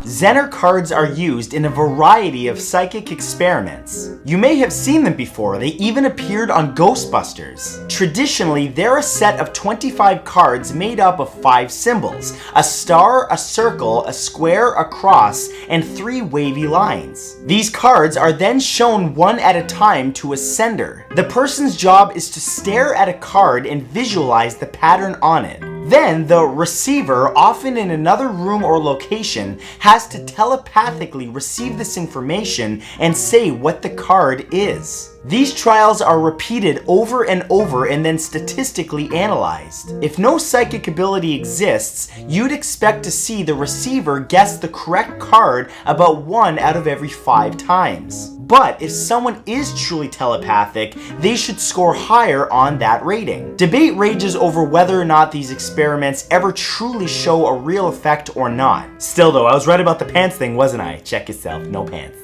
Zenner cards are used in a variety of psychic experiments. You may have seen them before, they even appeared on Ghostbusters. Traditionally, they're a set of 25 cards made up of 5 symbols: a star, a circle, a square, a cross, and 3 wavy lines. These cards are then shown one at a time to a sender. The person's job is to stare at a card and visualize the pattern on it. Then the receiver, often in another room or location, has to telepathically receive this information and say what the card is. These trials are repeated over and over and then statistically analyzed. If no psychic ability exists, you'd expect to see the receiver guess the correct card about 1 out of every 5 times. But if someone is truly telepathic, they should score higher on that rating. Debate rages over whether or not these experiments ever truly show a real effect or not. Still though, I was right about the pants thing, wasn't I? Check yourself, no pants.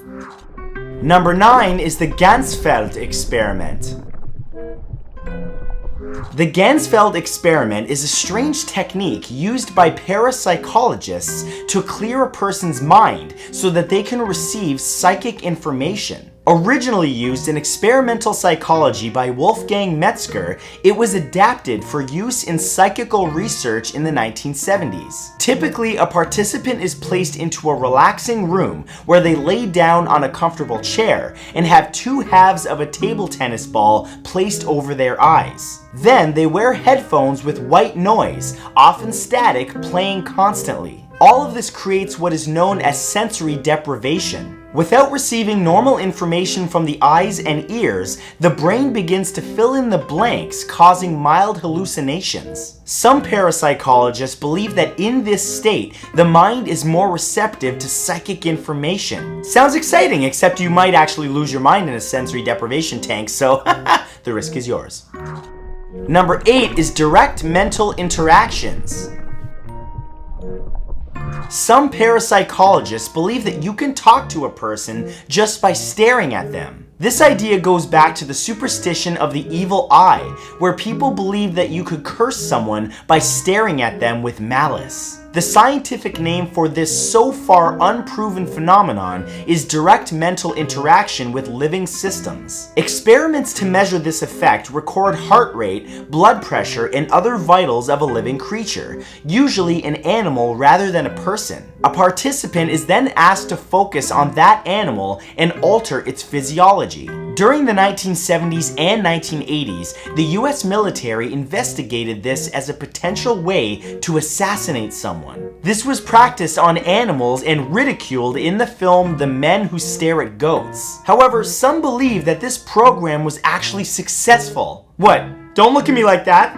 Number 9 is the Gansfeld Experiment. The Gansfeld Experiment is a strange technique used by parapsychologists to clear a person's mind so that they can receive psychic information. Originally used in experimental psychology by Wolfgang Metzger, it was adapted for use in psychical research in the 1970s. Typically, a participant is placed into a relaxing room where they lay down on a comfortable chair and have two halves of a table tennis ball placed over their eyes. Then they wear headphones with white noise, often static, playing constantly. All of this creates what is known as sensory deprivation. Without receiving normal information from the eyes and ears, the brain begins to fill in the blanks, causing mild hallucinations. Some parapsychologists believe that in this state, the mind is more receptive to psychic information. Sounds exciting, except you might actually lose your mind in a sensory deprivation tank, so the risk is yours. Number 8 is direct mental interactions. Some parapsychologists believe that you can talk to a person just by staring at them. This idea goes back to the superstition of the evil eye, where people believe that you could curse someone by staring at them with malice. The scientific name for this so far unproven phenomenon is direct mental interaction with living systems. Experiments to measure this effect record heart rate, blood pressure, and other vitals of a living creature, usually an animal rather than a person. A participant is then asked to focus on that animal and alter its physiology. During the 1970s and 1980s, the US military investigated this as a potential way to assassinate someone. This was practiced on animals and ridiculed in the film The Men Who Stare at Goats. However, some believe that this program was actually successful. What? Don't look at me like that.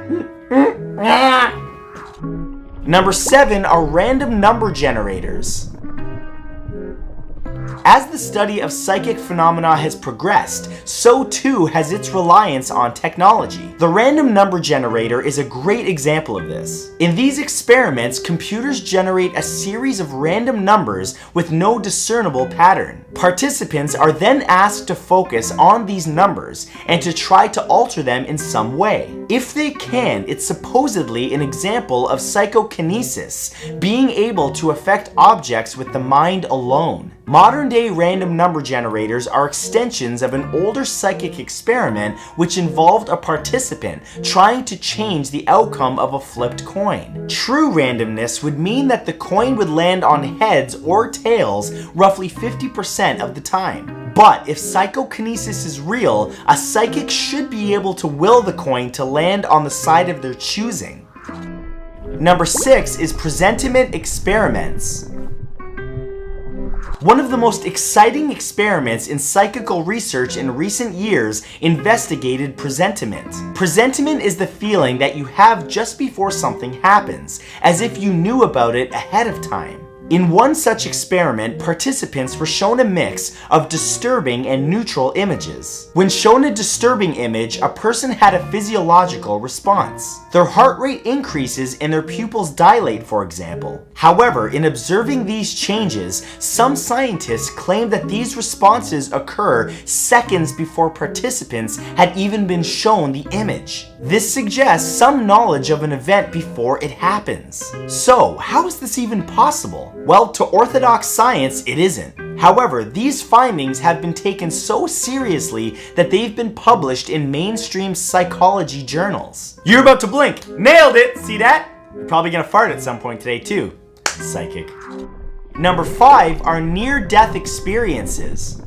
Number 7 are random number generators. As the study of psychic phenomena has progressed, so too has its reliance on technology. The random number generator is a great example of this. In these experiments, computers generate a series of random numbers with no discernible pattern. Participants are then asked to focus on these numbers and to try to alter them in some way. If they can, it's supposedly an example of psychokinesis, being able to affect objects with the mind alone. Modern-day random number generators are extensions of an older psychic experiment which involved a participant trying to change the outcome of a flipped coin. True randomness would mean that the coin would land on heads or tails roughly 50% of the time. But if psychokinesis is real, a psychic should be able to will the coin to land on the side of their choosing. Number 6 is presentiment experiments. One of the most exciting experiments in psychical research in recent years investigated presentiment. Presentiment is the feeling that you have just before something happens, as if you knew about it ahead of time. In one such experiment, participants were shown a mix of disturbing and neutral images. When shown a disturbing image, a person had a physiological response. Their heart rate increases and their pupils dilate, for example. However, in observing these changes, some scientists claim that these responses occur seconds before participants had even been shown the image. This suggests some knowledge of an event before it happens. So, how is this even possible? Well, to orthodox science, it isn't. However, these findings have been taken so seriously that they've been published in mainstream psychology journals. You're about to blink. Nailed it! See that? You're probably gonna fart at some point today, too. Psychic. Number 5 are near-death experiences.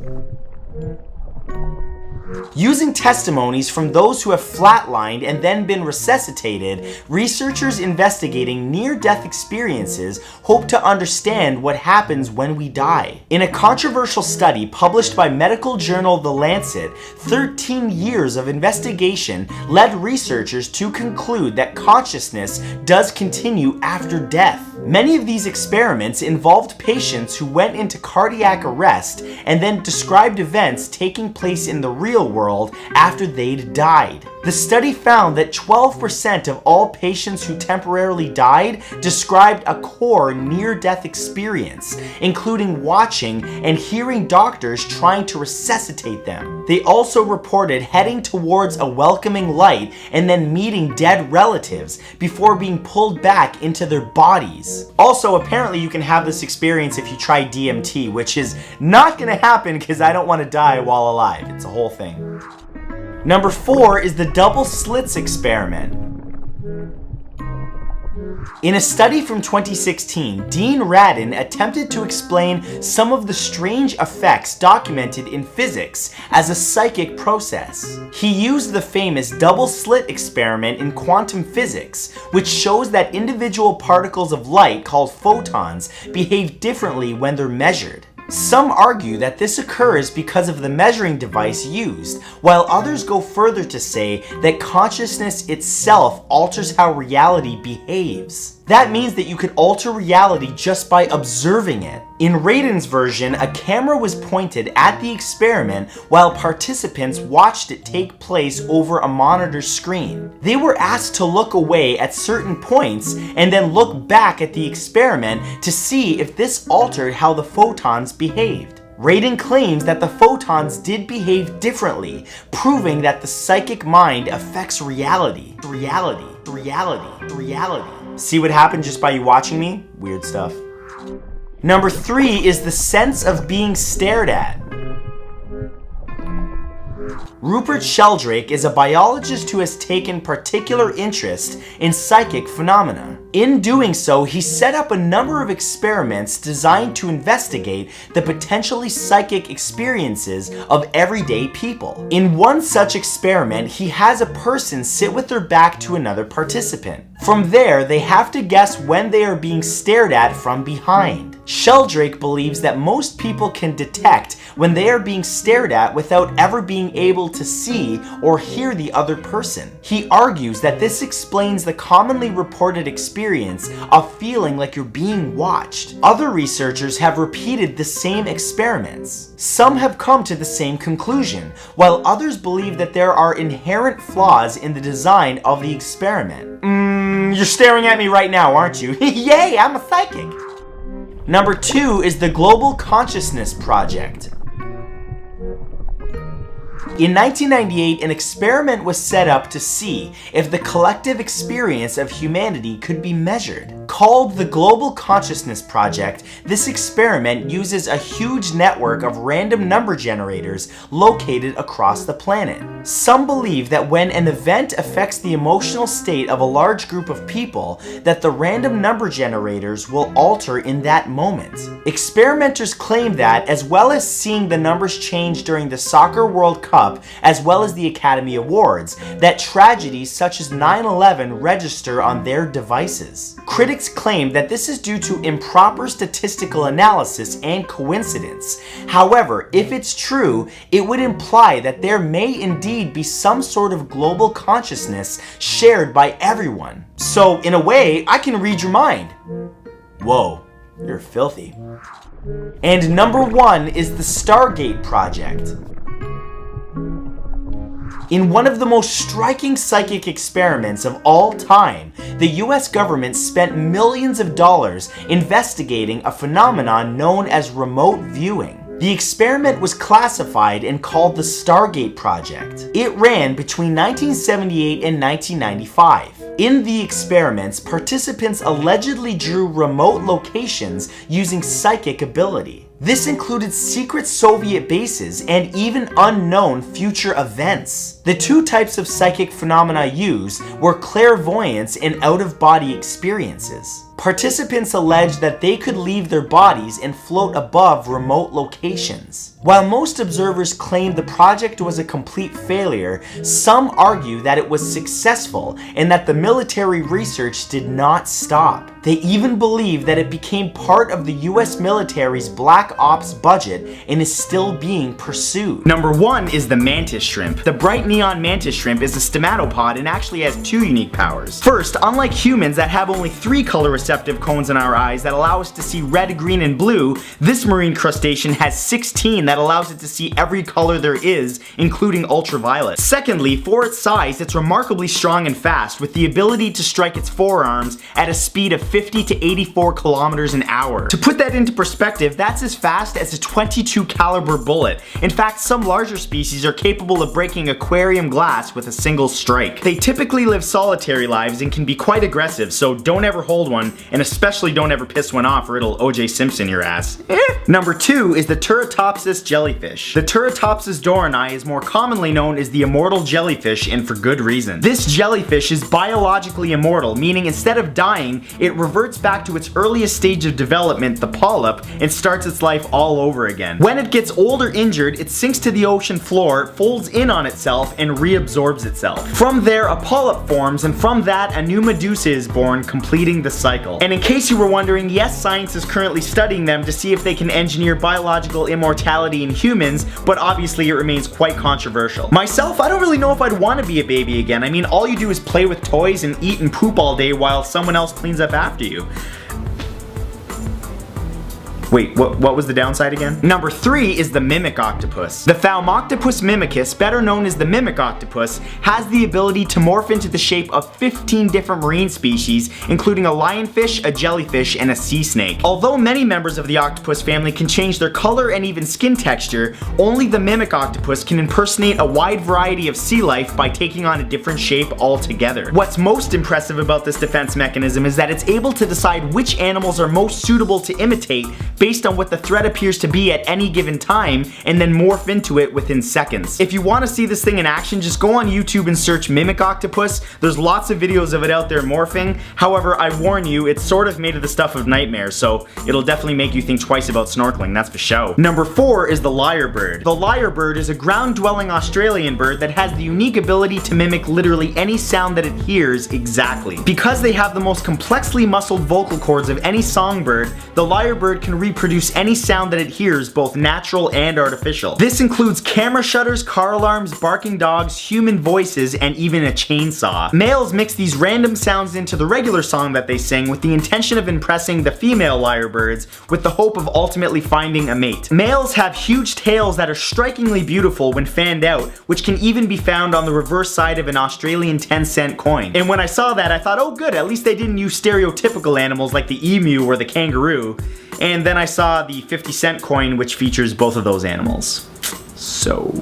Using testimonies from those who have flatlined and then been resuscitated, researchers investigating near-death experiences hope to understand what happens when we die. In a controversial study published by medical journal The Lancet, 13 years of investigation led researchers to conclude that consciousness does continue after death. Many of these experiments involved patients who went into cardiac arrest and then described events taking place in the real world world after they'd died. The study found that 12% of all patients who temporarily died described a core near-death experience, including watching and hearing doctors trying to resuscitate them. They also reported heading towards a welcoming light and then meeting dead relatives before being pulled back into their bodies. Also, apparently you can have this experience if you try DMT, which is not going to happen because I don't want to die while alive. It's a whole thing. Number 4 is the double slits experiment. In a study from 2016, Dean Radin attempted to explain some of the strange effects documented in physics as a psychic process. He used the famous double slit experiment in quantum physics, which shows that individual particles of light called photons behave differently when they're measured. Some argue that this occurs because of the measuring device used, while others go further to say that consciousness itself alters how reality behaves. That means that you could alter reality just by observing it. In Radin's version, a camera was pointed at the experiment while participants watched it take place over a monitor screen. They were asked to look away at certain points and then look back at the experiment to see if this altered how the photons behaved. Radin claims that the photons did behave differently, proving that the psychic mind affects reality. See what happened just by you watching me? Weird stuff. Number 3 is the sense of being stared at. Rupert Sheldrake is a biologist who has taken particular interest in psychic phenomena. In doing so, he set up a number of experiments designed to investigate the potentially psychic experiences of everyday people. In one such experiment, he has a person sit with their back to another participant. From there, they have to guess when they are being stared at from behind. Sheldrake believes that most people can detect when they are being stared at without ever being able to see or hear the other person. He argues that this explains the commonly reported experience of feeling like you're being watched. Other researchers have repeated the same experiments. Some have come to the same conclusion, while others believe that there are inherent flaws in the design of the experiment. You're staring at me right now, aren't you? Yay, I'm a psychic! Number 2 is the Global Consciousness Project. In 1998, an experiment was set up to see if the collective experience of humanity could be measured. Called the Global Consciousness Project, this experiment uses a huge network of random number generators located across the planet. Some believe that when an event affects the emotional state of a large group of people, that the random number generators will alter in that moment. Experimenters claim that, as well as seeing the numbers change during the Soccer World Cup, as well as the Academy Awards, that tragedies such as 9/11 register on their devices. Critics claim that this is due to improper statistical analysis and coincidence. However, if it's true, it would imply that there may indeed be some sort of global consciousness shared by everyone. So, in a way, I can read your mind. Whoa, you're filthy. And number 1 is the Stargate Project. In one of the most striking psychic experiments of all time, the US government spent millions of dollars investigating a phenomenon known as remote viewing. The experiment was classified and called the Stargate Project. It ran between 1978 and 1995. In the experiments, participants allegedly drew remote locations using psychic ability. This included secret Soviet bases and even unknown future events. The 2 types of psychic phenomena used were clairvoyance and out-of-body experiences. Participants alleged that they could leave their bodies and float above remote locations. While most observers claimed the project was a complete failure, some argue that it was successful and that the military research did not stop. They even believe that it became part of the US military's black Black Ops budget and is still being pursued. Number 1 is the Mantis Shrimp. The bright neon Mantis Shrimp is a stomatopod and actually has 2 unique powers. First, unlike humans that have only 3 color receptive cones in our eyes that allow us to see red, green, and blue, this marine crustacean has 16 that allows it to see every color there is, including ultraviolet. Secondly, for its size, it's remarkably strong and fast, with the ability to strike its forearms at a speed of 50 to 84 kilometers an hour. To put that into perspective, that's as fast as a .22 caliber bullet. In fact, some larger species are capable of breaking aquarium glass with a single strike. They typically live solitary lives and can be quite aggressive, so don't ever hold one, and especially don't ever piss one off or it'll O.J. Simpson your ass. Number 2 is the Turritopsis jellyfish. The Turritopsis dohrnii is more commonly known as the immortal jellyfish, and for good reason. This jellyfish is biologically immortal, meaning instead of dying, it reverts back to its earliest stage of development, the polyp, and starts its life all over again. When it gets old or injured, it sinks to the ocean floor, folds in on itself, and reabsorbs itself. From there, a polyp forms, and from that, a new Medusa is born, completing the cycle. And in case you were wondering, yes, science is currently studying them to see if they can engineer biological immortality in humans, but obviously it remains quite controversial. Myself, I don't really know if I'd want to be a baby again. I mean, all you do is play with toys and eat and poop all day while someone else cleans up after you. Wait, what was the downside again? Number 3 is the mimic octopus. The Thaumoctopus mimicus, better known as the mimic octopus, has the ability to morph into the shape of 15 different marine species, including a lionfish, a jellyfish, and a sea snake. Although many members of the octopus family can change their color and even skin texture, only the mimic octopus can impersonate a wide variety of sea life by taking on a different shape altogether. What's most impressive about this defense mechanism is that it's able to decide which animals are most suitable to imitate based on what the threat appears to be at any given time, and then morph into it within seconds. If you want to see this thing in action, just go on YouTube and search mimic octopus. There's lots of videos of it out there morphing. However, I warn you, it's sort of made of the stuff of nightmares, so it'll definitely make you think twice about snorkeling, that's for show. Number 4 is the lyrebird. The lyrebird is a ground-dwelling Australian bird that has the unique ability to mimic literally any sound that it hears exactly. Because they have the most complexly muscled vocal cords of any songbird, the lyrebird can reproduce any sound that it hears, both natural and artificial. This includes camera shutters, car alarms, barking dogs, human voices, and even a chainsaw. Males mix these random sounds into the regular song that they sing with the intention of impressing the female lyrebirds with the hope of ultimately finding a mate. Males have huge tails that are strikingly beautiful when fanned out, which can even be found on the reverse side of an Australian 10-cent coin. And when I saw that, I thought, oh good, at least they didn't use stereotypical animals like the emu or the kangaroo. And then I saw the 50-cent coin, which features both of those animals. So,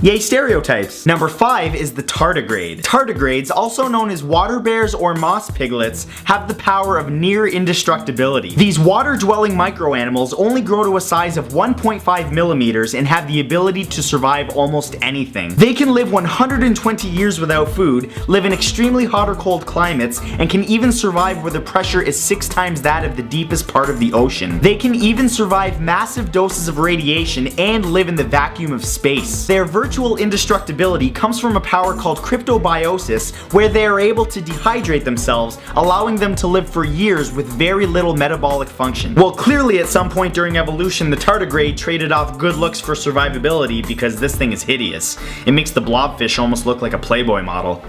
yay stereotypes. Number 5 is the tardigrade. Tardigrades, also known as water bears or moss piglets, have the power of near indestructibility. These water-dwelling microanimals only grow to a size of 1.5 millimeters and have the ability to survive almost anything. They can live 120 years without food, live in extremely hot or cold climates, and can even survive where the pressure is 6 times that of the deepest part of the ocean. They can even survive massive doses of radiation and live in the vacuum of space. They are virtual indestructibility comes from a power called cryptobiosis, where they are able to dehydrate themselves, allowing them to live for years with very little metabolic function. Well, clearly at some point during evolution, the tardigrade traded off good looks for survivability because this thing is hideous. It makes the blobfish almost look like a Playboy model.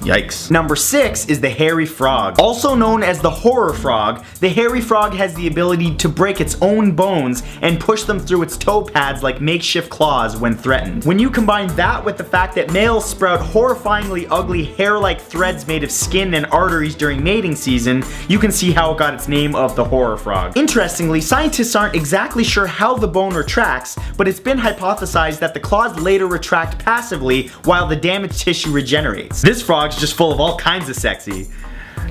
Yikes. Number 6 is the hairy frog. Also known as the horror frog, the hairy frog has the ability to break its own bones and push them through its toe pads like makeshift claws when threatened. When you combine that with the fact that males sprout horrifyingly ugly hair-like threads made of skin and arteries during mating season, you can see how it got its name of the horror frog. Interestingly, scientists aren't exactly sure how the bone retracts, but it's been hypothesized that the claws later retract passively while the damaged tissue regenerates. This frog just full of all kinds of sexy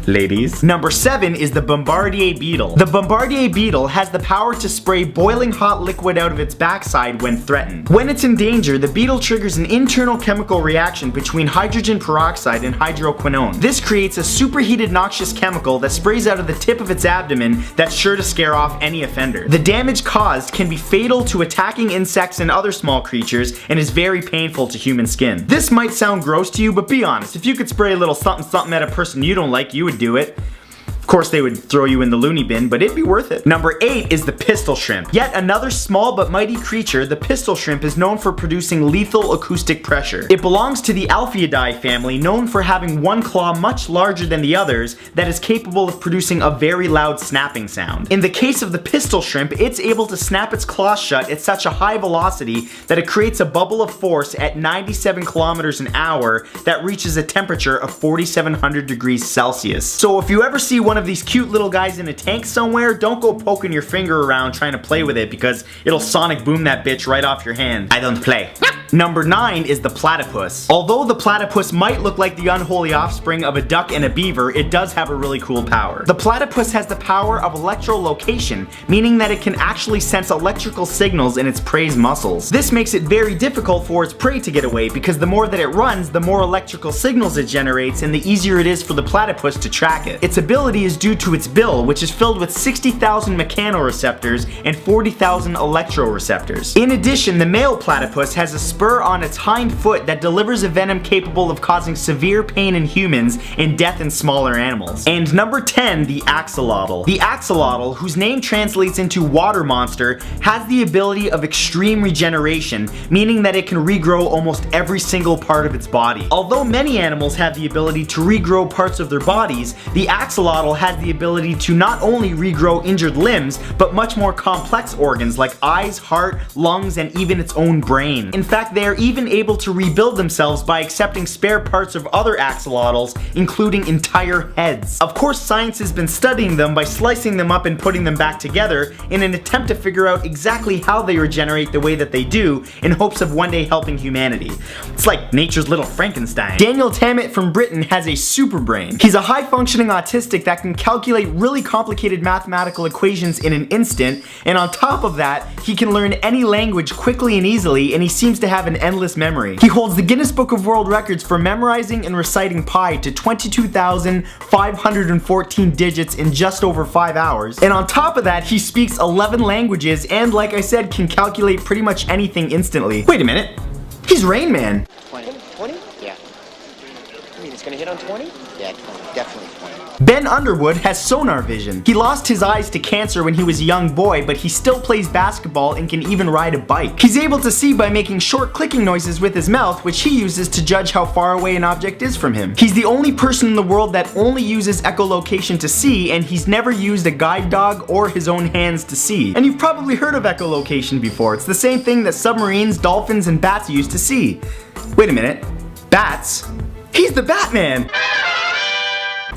ladies. Number 7 is the Bombardier beetle. The Bombardier beetle has the power to spray boiling hot liquid out of its backside when threatened. When it's in danger, the beetle triggers an internal chemical reaction between hydrogen peroxide and hydroquinone. This creates a superheated noxious chemical that sprays out of the tip of its abdomen that's sure to scare off any offender. The damage caused can be fatal to attacking insects and other small creatures and is very painful to human skin. This might sound gross to you, but be honest, if you could spray a little something something at a person you don't like, you would do it. Of course, they would throw you in the loony bin, but it'd be worth it. Number 8 is the pistol shrimp. Yet another small but mighty creature, the pistol shrimp is known for producing lethal acoustic pressure. It belongs to the Alphiidae family, known for having one claw much larger than the others that is capable of producing a very loud snapping sound. In the case of the pistol shrimp, it's able to snap its claws shut at such a high velocity that it creates a bubble of force at 97 kilometers an hour that reaches a temperature of 4,700 degrees Celsius. So if you ever see one of these cute little guys in a tank somewhere, don't go poking your finger around trying to play with it because it'll sonic boom that bitch right off your hand. I don't play. Number 9 is the platypus. Although the platypus might look like the unholy offspring of a duck and a beaver, it does have a really cool power. The platypus has the power of electrolocation, meaning that it can actually sense electrical signals in its prey's muscles. This makes it very difficult for its prey to get away because the more that it runs, the more electrical signals it generates and the easier it is for the platypus to track it. Its ability is due to its bill, which is filled with 60,000 mechanoreceptors and 40,000 electroreceptors. In addition, the male platypus has a spur on its hind foot that delivers a venom capable of causing severe pain in humans and death in smaller animals. And number 10, the axolotl. The axolotl, whose name translates into water monster, has the ability of extreme regeneration, meaning that it can regrow almost every single part of its body. Although many animals have the ability to regrow parts of their bodies, the axolotl has the ability to not only regrow injured limbs, but much more complex organs like eyes, heart, lungs, and even its own brain. In fact, they are even able to rebuild themselves by accepting spare parts of other axolotls, including entire heads. Of course, science has been studying them by slicing them up and putting them back together in an attempt to figure out exactly how they regenerate the way that they do, in hopes of one day helping humanity. It's like nature's little Frankenstein. Daniel Tamid from Britain has a super brain. He's a high-functioning autistic that can calculate really complicated mathematical equations in an instant, and on top of that, he can learn any language quickly and easily, and he seems to have an endless memory. He holds the Guinness Book of World Records for memorizing and reciting pi to 22,514 digits in just over 5 hours. And on top of that, he speaks 11 languages and, like I said, can calculate pretty much anything instantly. Wait a minute. He's Rain Man. 20? 20? Yeah. You mean it's gonna hit on 20? Yeah, 20. Definitely 20. Ben Underwood has sonar vision. He lost his eyes to cancer when he was a young boy, but he still plays basketball and can even ride a bike. He's able to see by making short clicking noises with his mouth, which he uses to judge how far away an object is from him. He's the only person in the world that only uses echolocation to see, and he's never used a guide dog or his own hands to see. And you've probably heard of echolocation before. It's the same thing that submarines, dolphins, and bats use to see. Wait a minute. Bats? He's the Batman!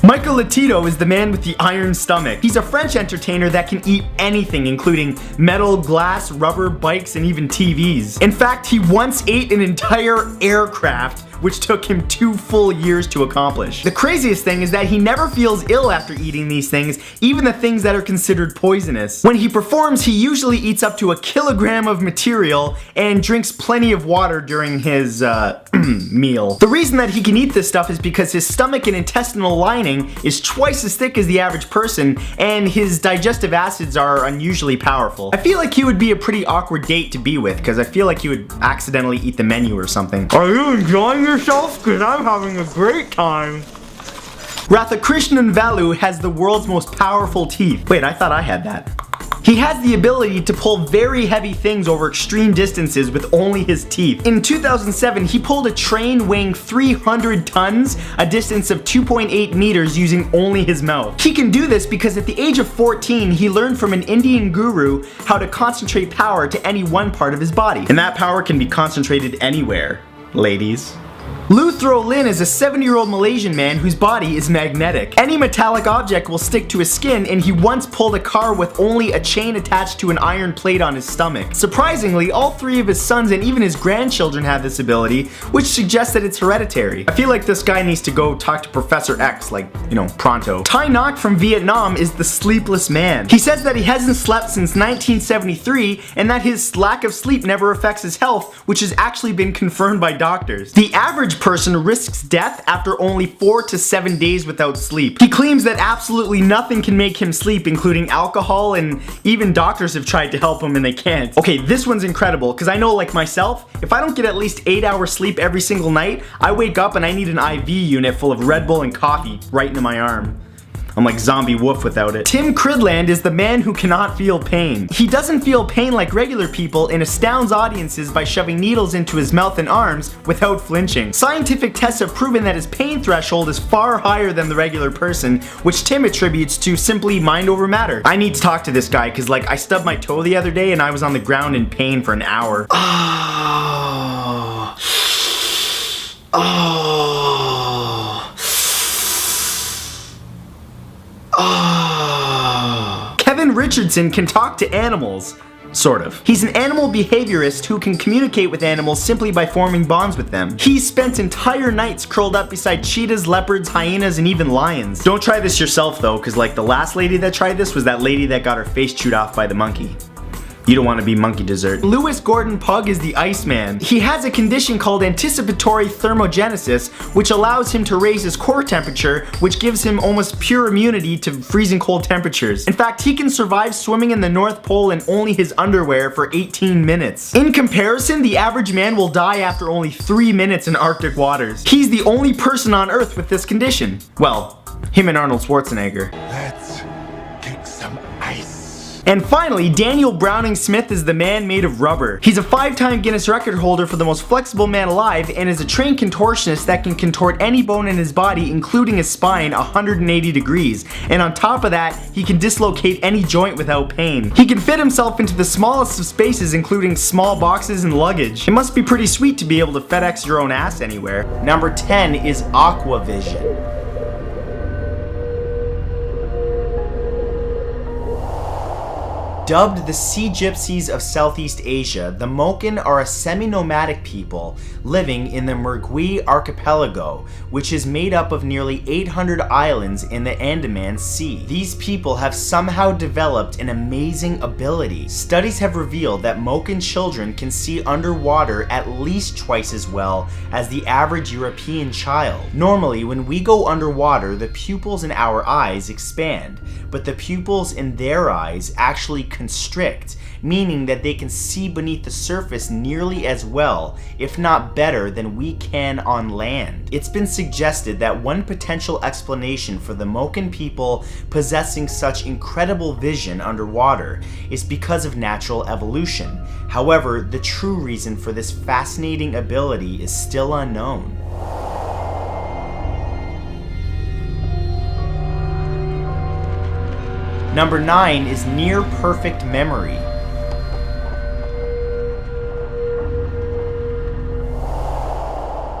Michael Lotito is the man with the iron stomach. He's a French entertainer that can eat anything, including metal, glass, rubber, bikes, and even TVs. In fact, he once ate an entire aircraft, which took him 2 full years to accomplish. The craziest thing is that he never feels ill after eating these things, even the things that are considered poisonous. When he performs, he usually eats up to 1 kilogram of material and drinks plenty of water during his, meal. The reason that he can eat this stuff is because his stomach and intestinal lining is twice as thick as the average person, and his digestive acids are unusually powerful. I feel like he would be a pretty awkward date to be with, because I feel like he would accidentally eat the menu or something. Are you enjoying yourself? Because I'm having a great time. Radhakrishnan Valu has the world's most powerful teeth. Wait, I thought I had that. He has the ability to pull very heavy things over extreme distances with only his teeth. In 2007, he pulled a train weighing 300 tons, a distance of 2.8 meters using only his mouth. He can do this because at the age of 14, he learned from an Indian guru how to concentrate power to any one part of his body. And that power can be concentrated anywhere, ladies. Luthro Lin is a 70-year-old Malaysian man whose body is magnetic. Any metallic object will stick to his skin, and he once pulled a car with only a chain attached to an iron plate on his stomach. Surprisingly, all 3 of his sons and even his grandchildren have this ability, which suggests that it's hereditary. I feel like this guy needs to go talk to Professor X, like, you know, pronto. Thai Ngoc from Vietnam is the sleepless man. He says that he hasn't slept since 1973, and that his lack of sleep never affects his health, which has actually been confirmed by doctors. The average person risks death after only 4 to 7 days without sleep. He claims that absolutely nothing can make him sleep, including alcohol, and even doctors have tried to help him and they can't. Okay, this one's incredible, because I know, like myself, if I don't get at least 8 hours sleep every single night, I wake up and I need an IV unit full of Red Bull and coffee right into my arm. I'm like Zombie Wolf without it. Tim Cridland is the man who cannot feel pain. He doesn't feel pain like regular people and astounds audiences by shoving needles into his mouth and arms without flinching. Scientific tests have proven that his pain threshold is far higher than the regular person, which Tim attributes to simply mind over matter. I need to talk to this guy because like I stubbed my toe the other day and I was on the ground in pain for an hour. Kevin Richardson can talk to animals. Sort of. He's an animal behaviorist who can communicate with animals simply by forming bonds with them. He spent entire nights curled up beside cheetahs, leopards, hyenas, and even lions. Don't try this yourself though, because like the last lady that tried this was that lady that got her face chewed off by the monkey. You don't want to be monkey dessert. Lewis Gordon Pugh is the Iceman. He has a condition called anticipatory thermogenesis, which allows him to raise his core temperature, which gives him almost pure immunity to freezing cold temperatures. In fact, he can survive swimming in the North Pole in only his underwear for 18 minutes. In comparison, the average man will die after only 3 minutes in Arctic waters. He's the only person on Earth with this condition. Well, him and Arnold Schwarzenegger. Let's kick some ice. And finally, Daniel Browning Smith is the man made of rubber. He's a 5-time Guinness record holder for the most flexible man alive and is a trained contortionist that can contort any bone in his body, including his spine, 180 degrees. And on top of that, he can dislocate any joint without pain. He can fit himself into the smallest of spaces, including small boxes and luggage. It must be pretty sweet to be able to FedEx your own ass anywhere. Number 10 is Aquavision. Dubbed the Sea Gypsies of Southeast Asia, the Moken are a semi-nomadic people living in the Mergui Archipelago, which is made up of nearly 800 islands in the Andaman Sea. These people have somehow developed an amazing ability. Studies have revealed that Moken children can see underwater at least twice as well as the average European child. Normally, when we go underwater, the pupils in our eyes expand, but the pupils in their eyes actually constrict, meaning that they can see beneath the surface nearly as well, if not better, than we can on land. It's been suggested that one potential explanation for the Moken people possessing such incredible vision underwater is because of natural evolution. However, the true reason for this fascinating ability is still unknown. Number 9 is near perfect memory.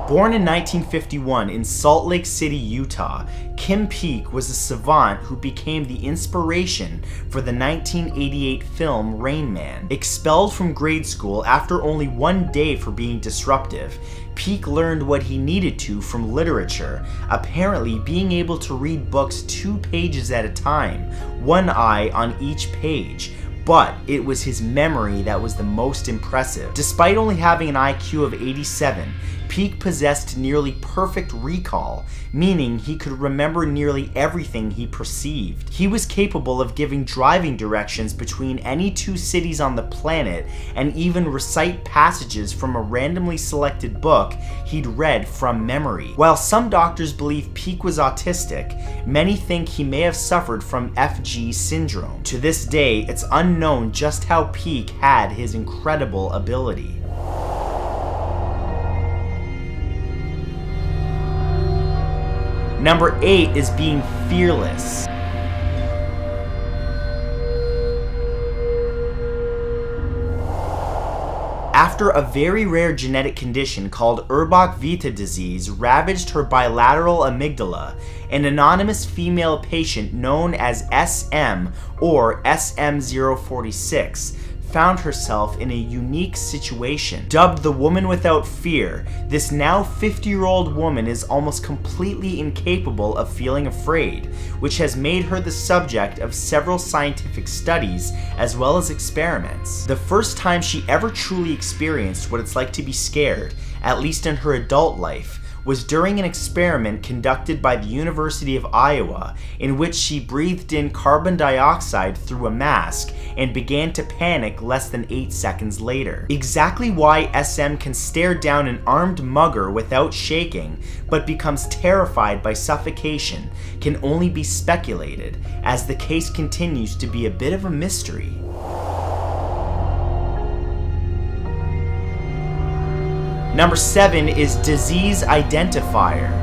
Born in 1951 in Salt Lake City, Utah, Kim Peek was a savant who became the inspiration for the 1988 film Rain Man. Expelled from grade school after only 1 day for being disruptive, Peek learned what he needed to from literature, apparently being able to read books 2 pages at a time, one eye on each page. But it was his memory that was the most impressive. Despite only having an IQ of 87, Peek possessed nearly perfect recall, meaning he could remember nearly everything he perceived. He was capable of giving driving directions between any 2 cities on the planet and even recite passages from a randomly selected book he'd read from memory. While some doctors believe Peek was autistic, many think he may have suffered from FG syndrome. To this day, it's unknown just how Peek had his incredible ability. Number 8 is being fearless. After a very rare genetic condition called Urbach-Vita disease ravaged her bilateral amygdala, an anonymous female patient known as SM or SM046 found herself in a unique situation. Dubbed the Woman Without Fear, this now 50-year-old woman is almost completely incapable of feeling afraid, which has made her the subject of several scientific studies as well as experiments. The first time she ever truly experienced what it's like to be scared, at least in her adult life, was during an experiment conducted by the University of Iowa in which she breathed in carbon dioxide through a mask and began to panic less than 8 seconds later. Exactly why SM can stare down an armed mugger without shaking, but becomes terrified by suffocation, can only be speculated, as the case continues to be a bit of a mystery. Number 7 is Disease Identifier.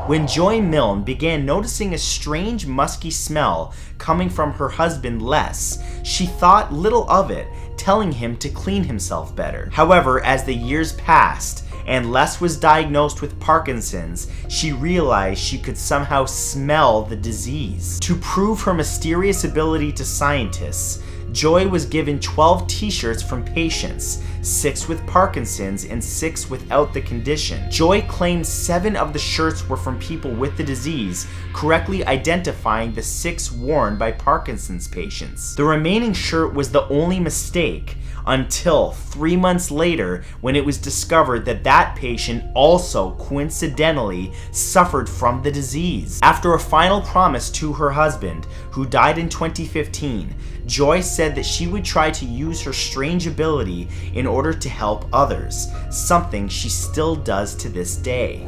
When Joy Milne began noticing a strange musky smell coming from her husband Les, she thought little of it, telling him to clean himself better. However, as the years passed, and Les was diagnosed with Parkinson's, she realized she could somehow smell the disease. To prove her mysterious ability to scientists, Joy was given 12 t-shirts from patients, 6 with Parkinson's and 6 without the condition. Joy claimed 7 of the shirts were from people with the disease, correctly identifying the 6 worn by Parkinson's patients. The remaining shirt was the only mistake, until 3 months later when it was discovered that that patient also coincidentally suffered from the disease. After a final promise to her husband, who died in 2015, Joy said that she would try to use her strange ability in order to help others, something she still does to this day.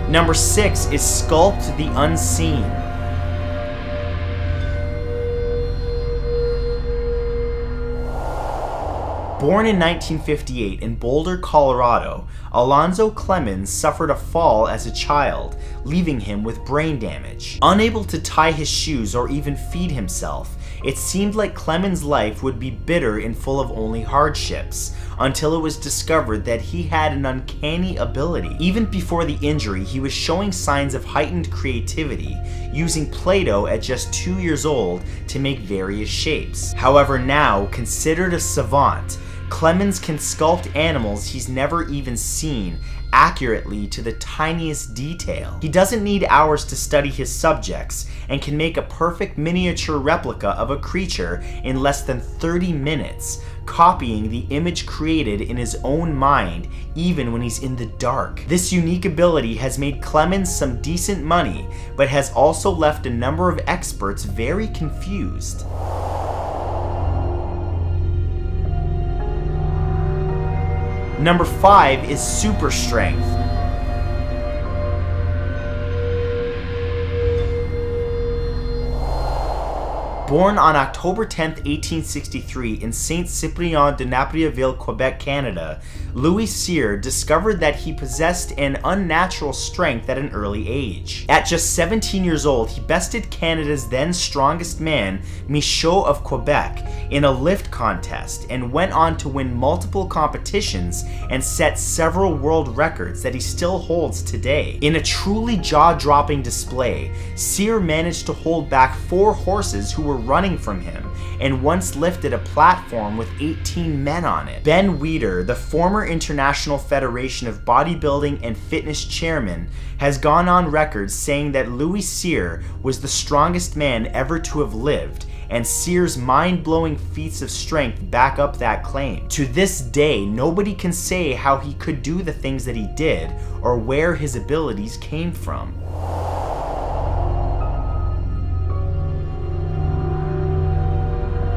Number 6 is Sculpt the Unseen. Born in 1958 in Boulder, Colorado, Alonzo Clemens suffered a fall as a child, leaving him with brain damage. Unable to tie his shoes or even feed himself, it seemed like Clemens' life would be bitter and full of only hardships, until it was discovered that he had an uncanny ability. Even before the injury, he was showing signs of heightened creativity, using Play-Doh at just 2 years old to make various shapes. However, now considered a savant, Clemens can sculpt animals he's never even seen accurately to the tiniest detail. He doesn't need hours to study his subjects and can make a perfect miniature replica of a creature in less than 30 minutes, copying the image created in his own mind even when he's in the dark. This unique ability has made Clemens some decent money, but has also left a number of experts very confused. Number 5 is Super Strength. Born on October 10, 1863 in Saint-Cyprien de Naprieville, Quebec, Canada, Louis Cyr discovered that he possessed an unnatural strength at an early age. At just 17 years old, he bested Canada's then strongest man, Michaud of Quebec, in a lift contest and went on to win multiple competitions and set several world records that he still holds today. In a truly jaw-dropping display, Cyr managed to hold back 4 horses who were running from him, and once lifted a platform with 18 men on it. Ben Weider, the former International Federation of Bodybuilding and Fitness chairman, has gone on record saying that Louis Cyr was the strongest man ever to have lived, and Cyr's mind-blowing feats of strength back up that claim. To this day, nobody can say how he could do the things that he did, or where his abilities came from.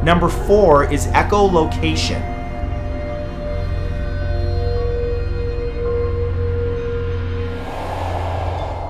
Number 4 is echolocation.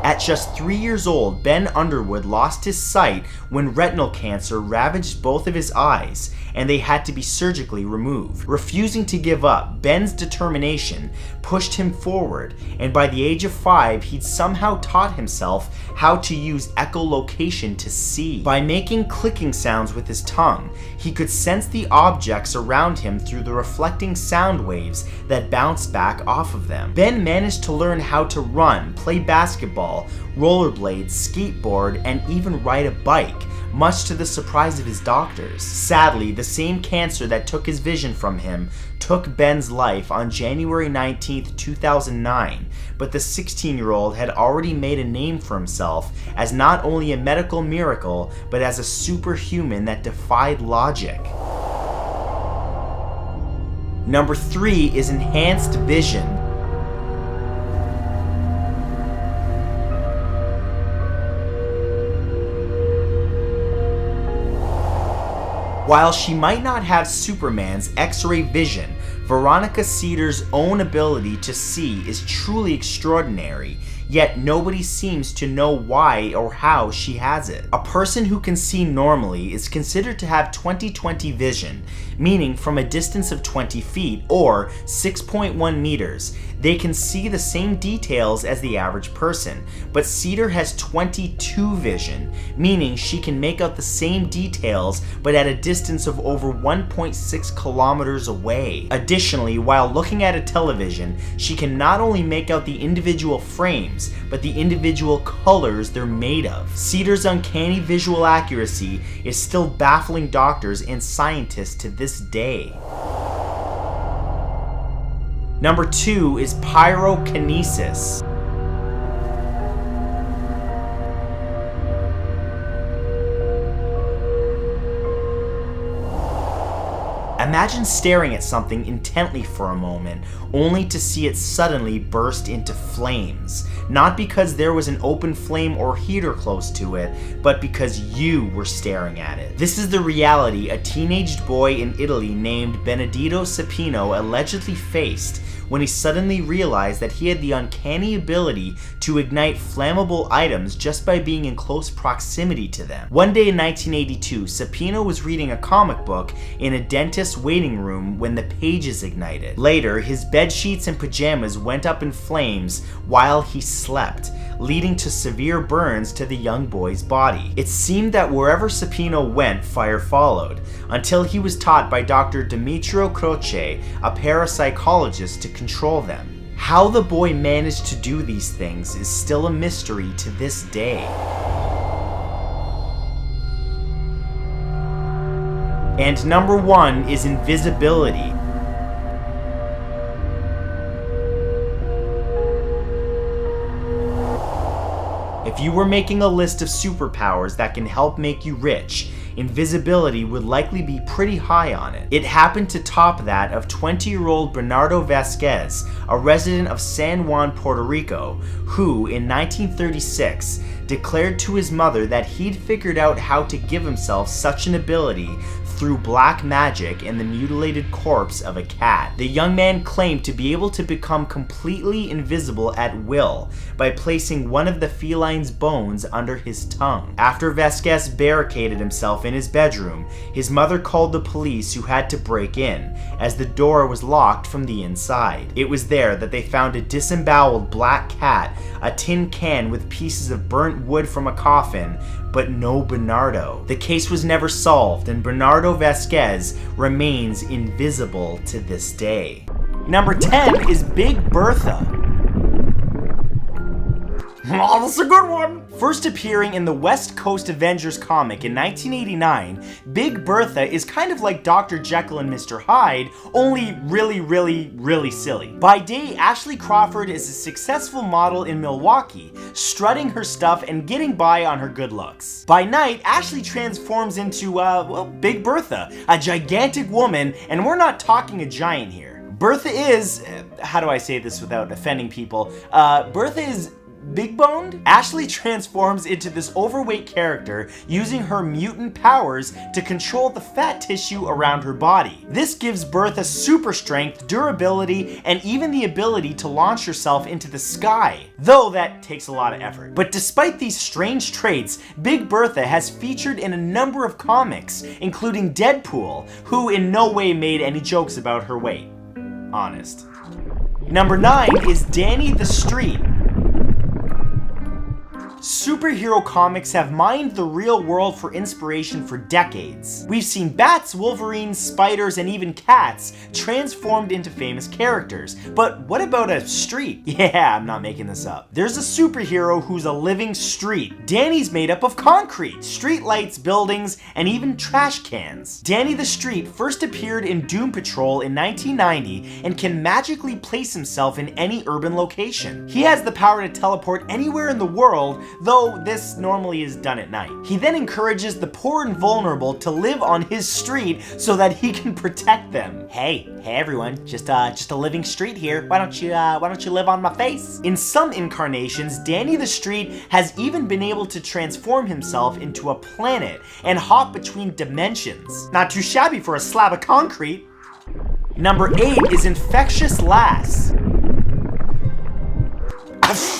At just 3 years old, Ben Underwood lost his sight when retinal cancer ravaged both of his eyes, and they had to be surgically removed. Refusing to give up, Ben's determination pushed him forward, and by the age of 5, he'd somehow taught himself how to use echolocation to see. By making clicking sounds with his tongue, he could sense the objects around him through the reflecting sound waves that bounced back off of them. Ben managed to learn how to run, play basketball, rollerblade, skateboard, and even ride a bike, much to the surprise of his doctors. Sadly, the same cancer that took his vision from him took Ben's life on January 19th, 2009, but the 16-year-old had already made a name for himself as not only a medical miracle, but as a superhuman that defied logic. Number 3 is enhanced vision. While she might not have Superman's X-ray vision, Veronica Cedar's own ability to see is truly extraordinary, yet nobody seems to know why or how she has it. A person who can see normally is considered to have 20/20 vision, meaning from a distance of 20 feet or 6.1 meters, they can see the same details as the average person, but Cedar has 22 vision, meaning she can make out the same details but at a distance of over 1.6 kilometers away. Additionally, while looking at a television, she can not only make out the individual frames, but the individual colors they're made of. Cedar's uncanny visual accuracy is still baffling doctors and scientists to this day. Number 2 is Precognition. Imagine staring at something intently for a moment, only to see it suddenly burst into flames. Not because there was an open flame or heater close to it, but because you were staring at it. This is the reality a teenaged boy in Italy named Benedetto Cepino allegedly faced when he suddenly realized that he had the uncanny ability to ignite flammable items just by being in close proximity to them. One day in 1982, Cepino was reading a comic book in a dentist's waiting room when the pages ignited. Later, his bed sheets and pajamas went up in flames while he slept, leading to severe burns to the young boy's body. It seemed that wherever Cepino went, fire followed, until he was taught by Dr. Demetrio Croce, a parapsychologist, to control them. How the boy managed to do these things is still a mystery to this day. And number 1 is invisibility. If you were making a list of superpowers that can help make you rich, invisibility would likely be pretty high on it. It happened to top that of 20-year-old Bernardo Vasquez, a resident of San Juan, Puerto Rico, who, in 1936, declared to his mother that he'd figured out how to give himself such an ability through black magic and the mutilated corpse of a cat. The young man claimed to be able to become completely invisible at will by placing one of the feline's bones under his tongue. After Vasquez barricaded himself in his bedroom, his mother called the police, who had to break in, as the door was locked from the inside. It was there that they found a disemboweled black cat, a tin can with pieces of burnt wood from a coffin, but no Bernardo. The case was never solved, and Bernardo Vasquez remains invisible to this day. Number 10 is Big Bertha. Oh, that's a good one! First appearing in the West Coast Avengers comic in 1989, Big Bertha is kind of like Dr. Jekyll and Mr. Hyde, only really silly. By day, Ashley Crawford is a successful model in Milwaukee, strutting her stuff and getting by on her good looks. By night, Ashley transforms into, Big Bertha, a gigantic woman, and we're not talking a giant here. Bertha is, how do I say this without offending people? Bertha is big boned? Ashley transforms into this overweight character using her mutant powers to control the fat tissue around her body. This gives Bertha super strength, durability, and even the ability to launch herself into the sky, though that takes a lot of effort. But despite these strange traits, Big Bertha has featured in a number of comics, including Deadpool, who in no way made any jokes about her weight. Honest. Number 9 is Danny the Street. Superhero comics have mined the real world for inspiration for decades. We've seen bats, wolverines, spiders, and even cats transformed into famous characters. But what about a street? Yeah, I'm not making this up. There's a superhero who's a living street. Danny's made up of concrete, street lights, buildings, and even trash cans. Danny the Street first appeared in Doom Patrol in 1990 and can magically place himself in any urban location. He has the power to teleport anywhere in the world, though this normally is done at night. He then encourages the poor and vulnerable to live on his street so that he can protect them. Hey everyone, just a living street here. Why don't you live on my face? In some incarnations, Danny the Street has even been able to transform himself into a planet and hop between dimensions. Not too shabby for a slab of concrete. Number 8 is Infectious Lass.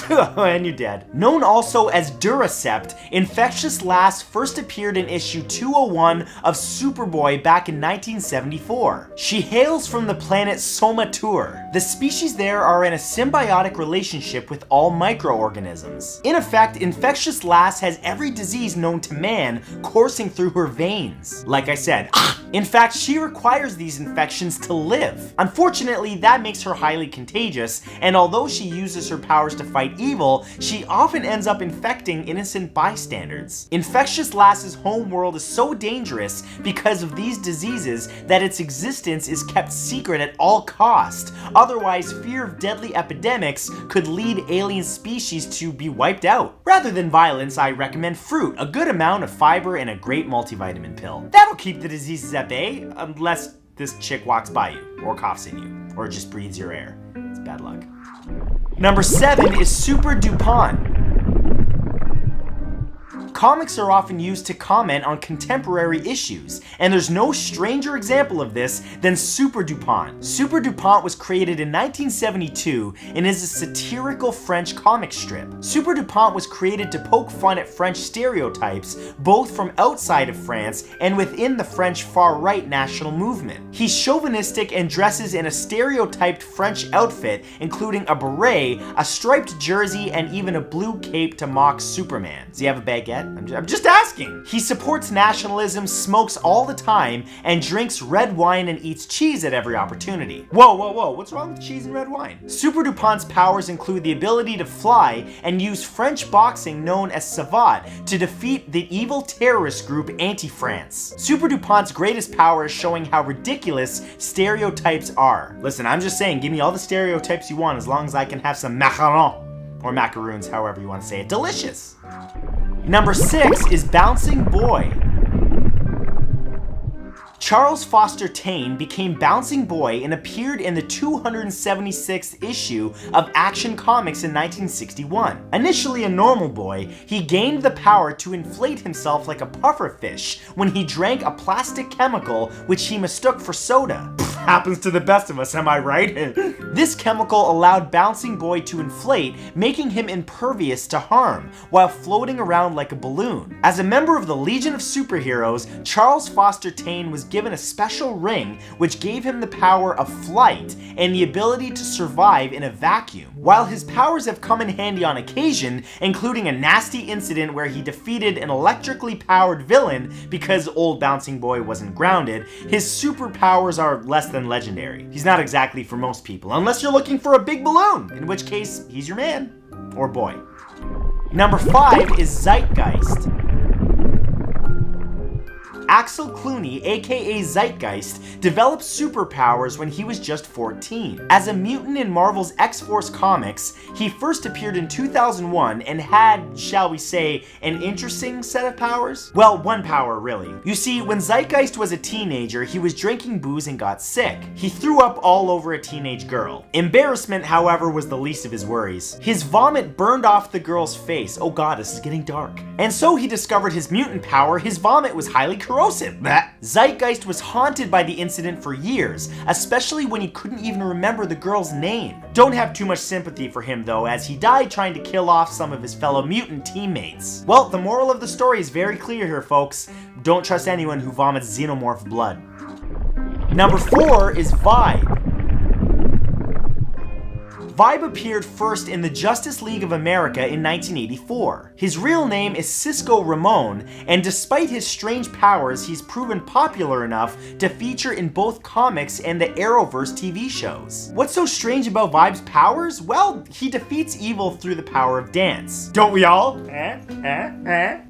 And you're dead. Known also as Duracept, Infectious Lass first appeared in issue 201 of Superboy back in 1974. She hails from the planet Somatur. The species there are in a symbiotic relationship with all microorganisms. In effect, Infectious Lass has every disease known to man coursing through her veins. Like I said, in fact, she requires these infections to live. Unfortunately, that makes her highly contagious, and although she uses her powers to fight evil, she often ends up infecting innocent bystanders. Infectious Lass's home world is so dangerous because of these diseases that its existence is kept secret at all cost. Otherwise, fear of deadly epidemics could lead alien species to be wiped out. Rather than violence, I recommend fruit, a good amount of fiber, and a great multivitamin pill. That'll keep the diseases at bay, unless this chick walks by you, or coughs in you, or just breathes your air. It's bad luck. Number 7 is Super DuPont. Comics are often used to comment on contemporary issues, and there's no stranger example of this than Super DuPont. Super DuPont was created in 1972 and is a satirical French comic strip. Super DuPont was created to poke fun at French stereotypes, both from outside of France and within the French far-right national movement. He's chauvinistic and dresses in a stereotyped French outfit, including a beret, a striped jersey, and even a blue cape to mock Superman. Does he have a baguette? I'm just asking. He supports nationalism, smokes all the time, and drinks red wine and eats cheese at every opportunity. Whoa, what's wrong with cheese and red wine? Super DuPont's powers include the ability to fly and use French boxing known as savate to defeat the evil terrorist group Anti-France. Super DuPont's greatest power is showing how ridiculous stereotypes are. Listen, I'm just saying, give me all the stereotypes you want as long as I can have some macaron, or macaroons, however you want to say it. Delicious. Number 6 is Bouncing Boy. Charles Foster Kane became Bouncing Boy and appeared in the 276th issue of Action Comics in 1961. Initially a normal boy, he gained the power to inflate himself like a pufferfish when he drank a plastic chemical which he mistook for soda. Happens to the best of us, am I right? This chemical allowed Bouncing Boy to inflate, making him impervious to harm, while floating around like a balloon. As a member of the Legion of Superheroes, Charles Foster Kane was given a special ring which gave him the power of flight and the ability to survive in a vacuum. While his powers have come in handy on occasion, including a nasty incident where he defeated an electrically powered villain because old Bouncing Boy wasn't grounded, his superpowers are less than legendary. He's not exactly for most people, unless you're looking for a big balloon, in which case he's your man or boy. Number 5 is Zeitgeist. Axel Clooney, aka Zeitgeist, developed superpowers when he was just 14. As a mutant in Marvel's X-Force comics, he first appeared in 2001 and had, shall we say, an interesting set of powers? Well, one power, really. You see, when Zeitgeist was a teenager, he was drinking booze and got sick. He threw up all over a teenage girl. Embarrassment, however, was the least of his worries. His vomit burned off the girl's face. Oh god, this is getting dark. And so he discovered his mutant power. His vomit was highly corrosive. Zeitgeist was haunted by the incident for years, especially when he couldn't even remember the girl's name. Don't have too much sympathy for him though, as he died trying to kill off some of his fellow mutant teammates. Well, the moral of the story is very clear here, folks. Don't trust anyone who vomits xenomorph blood. Number 4 is Vibe. Vibe appeared first in the Justice League of America in 1984. His real name is Cisco Ramon, and despite his strange powers, he's proven popular enough to feature in both comics and the Arrowverse TV shows. What's so strange about Vibe's powers? Well, he defeats evil through the power of dance. Don't we all?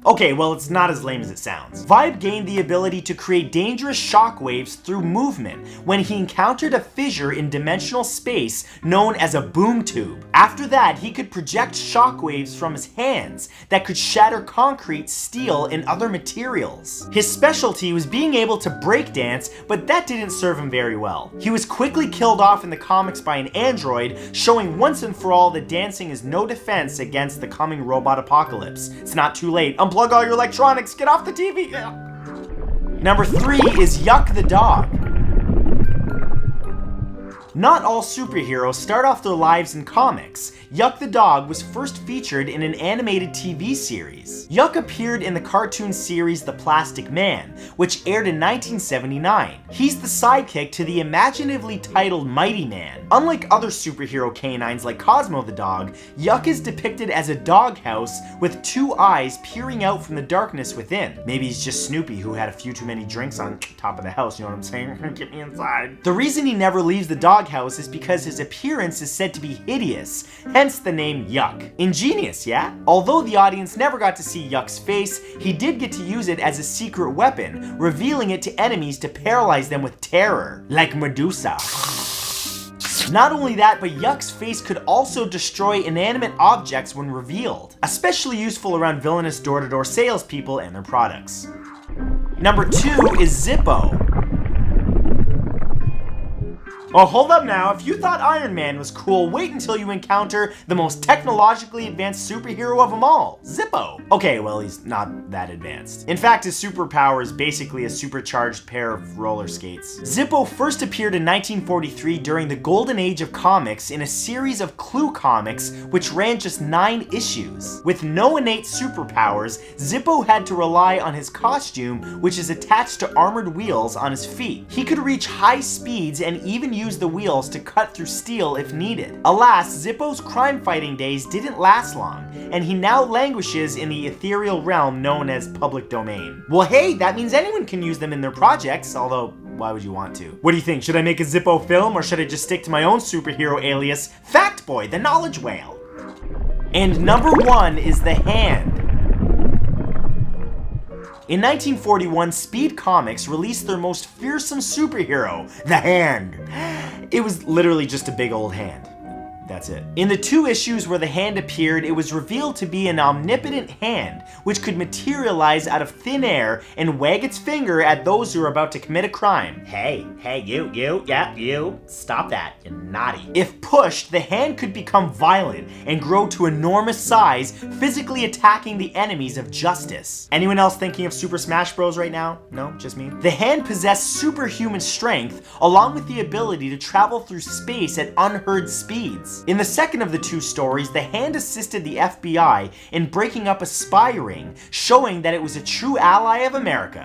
Okay, well, it's not as lame as it sounds. Vibe gained the ability to create dangerous shockwaves through movement when he encountered a fissure in dimensional space known as a boom tube. After that, he could project shockwaves from his hands that could shatter concrete, steel, and other materials. His specialty was being able to breakdance, but that didn't serve him very well. He was quickly killed off in the comics by an android, showing once and for all that dancing is no defense against the coming robot apocalypse. It's not too late. Unplug all your electronics, get off the TV! Number 3 is Yuck the dog. Not all superheroes start off their lives in comics. Yuck the dog was first featured in an animated TV series. Yuck appeared in the cartoon series The Plastic Man, which aired in 1979. He's the sidekick to the imaginatively titled Mighty Man. Unlike other superhero canines like Cosmo the dog, Yuck is depicted as a doghouse with 2 eyes peering out from the darkness within. Maybe he's just Snoopy who had a few too many drinks on top of the house, you know what I'm saying? Get me inside. The reason he never leaves the doghouse is because his appearance is said to be hideous, hence the name Yuck. Ingenious, yeah? Although the audience never got to see Yuck's face, he did get to use it as a secret weapon, revealing it to enemies to paralyze them with terror, like Medusa. Not only that, but Yuck's face could also destroy inanimate objects when revealed, especially useful around villainous door-to-door salespeople and their products. Number 2 is Zippo. Oh, hold up now. If you thought Iron Man was cool, wait until you encounter the most technologically advanced superhero of them all, Zippo. Okay, well, he's not that advanced. In fact, his superpower is basically a supercharged pair of roller skates. Zippo first appeared in 1943 during the golden age of comics in a series of Clue comics which ran just 9 issues. With no innate superpowers, Zippo had to rely on his costume, which is attached to armored wheels on his feet. He could reach high speeds and even use the wheels to cut through steel if needed. Alas, Zippo's crime-fighting days didn't last long, and he now languishes in the ethereal realm known as public domain. Well, hey, that means anyone can use them in their projects, although why would you want to? What do you think? Should I make a Zippo film, or should I just stick to my own superhero alias, Fact Boy, the Knowledge Whale? And number 1 is the Hand. In 1941, Speed Comics released their most fearsome superhero, the Hand. It was literally just a big old hand. That's it. In the 2 issues where the Hand appeared, it was revealed to be an omnipotent hand, which could materialize out of thin air and wag its finger at those who are about to commit a crime. Hey, you, stop that, you naughty. If pushed, the Hand could become violent and grow to enormous size, physically attacking the enemies of justice. Anyone else thinking of Super Smash Bros right now? No, just me? The Hand possessed superhuman strength, along with the ability to travel through space at unheard speeds. In the second of the 2 stories, the Hand assisted the FBI in breaking up a spy ring, showing that it was a true ally of America.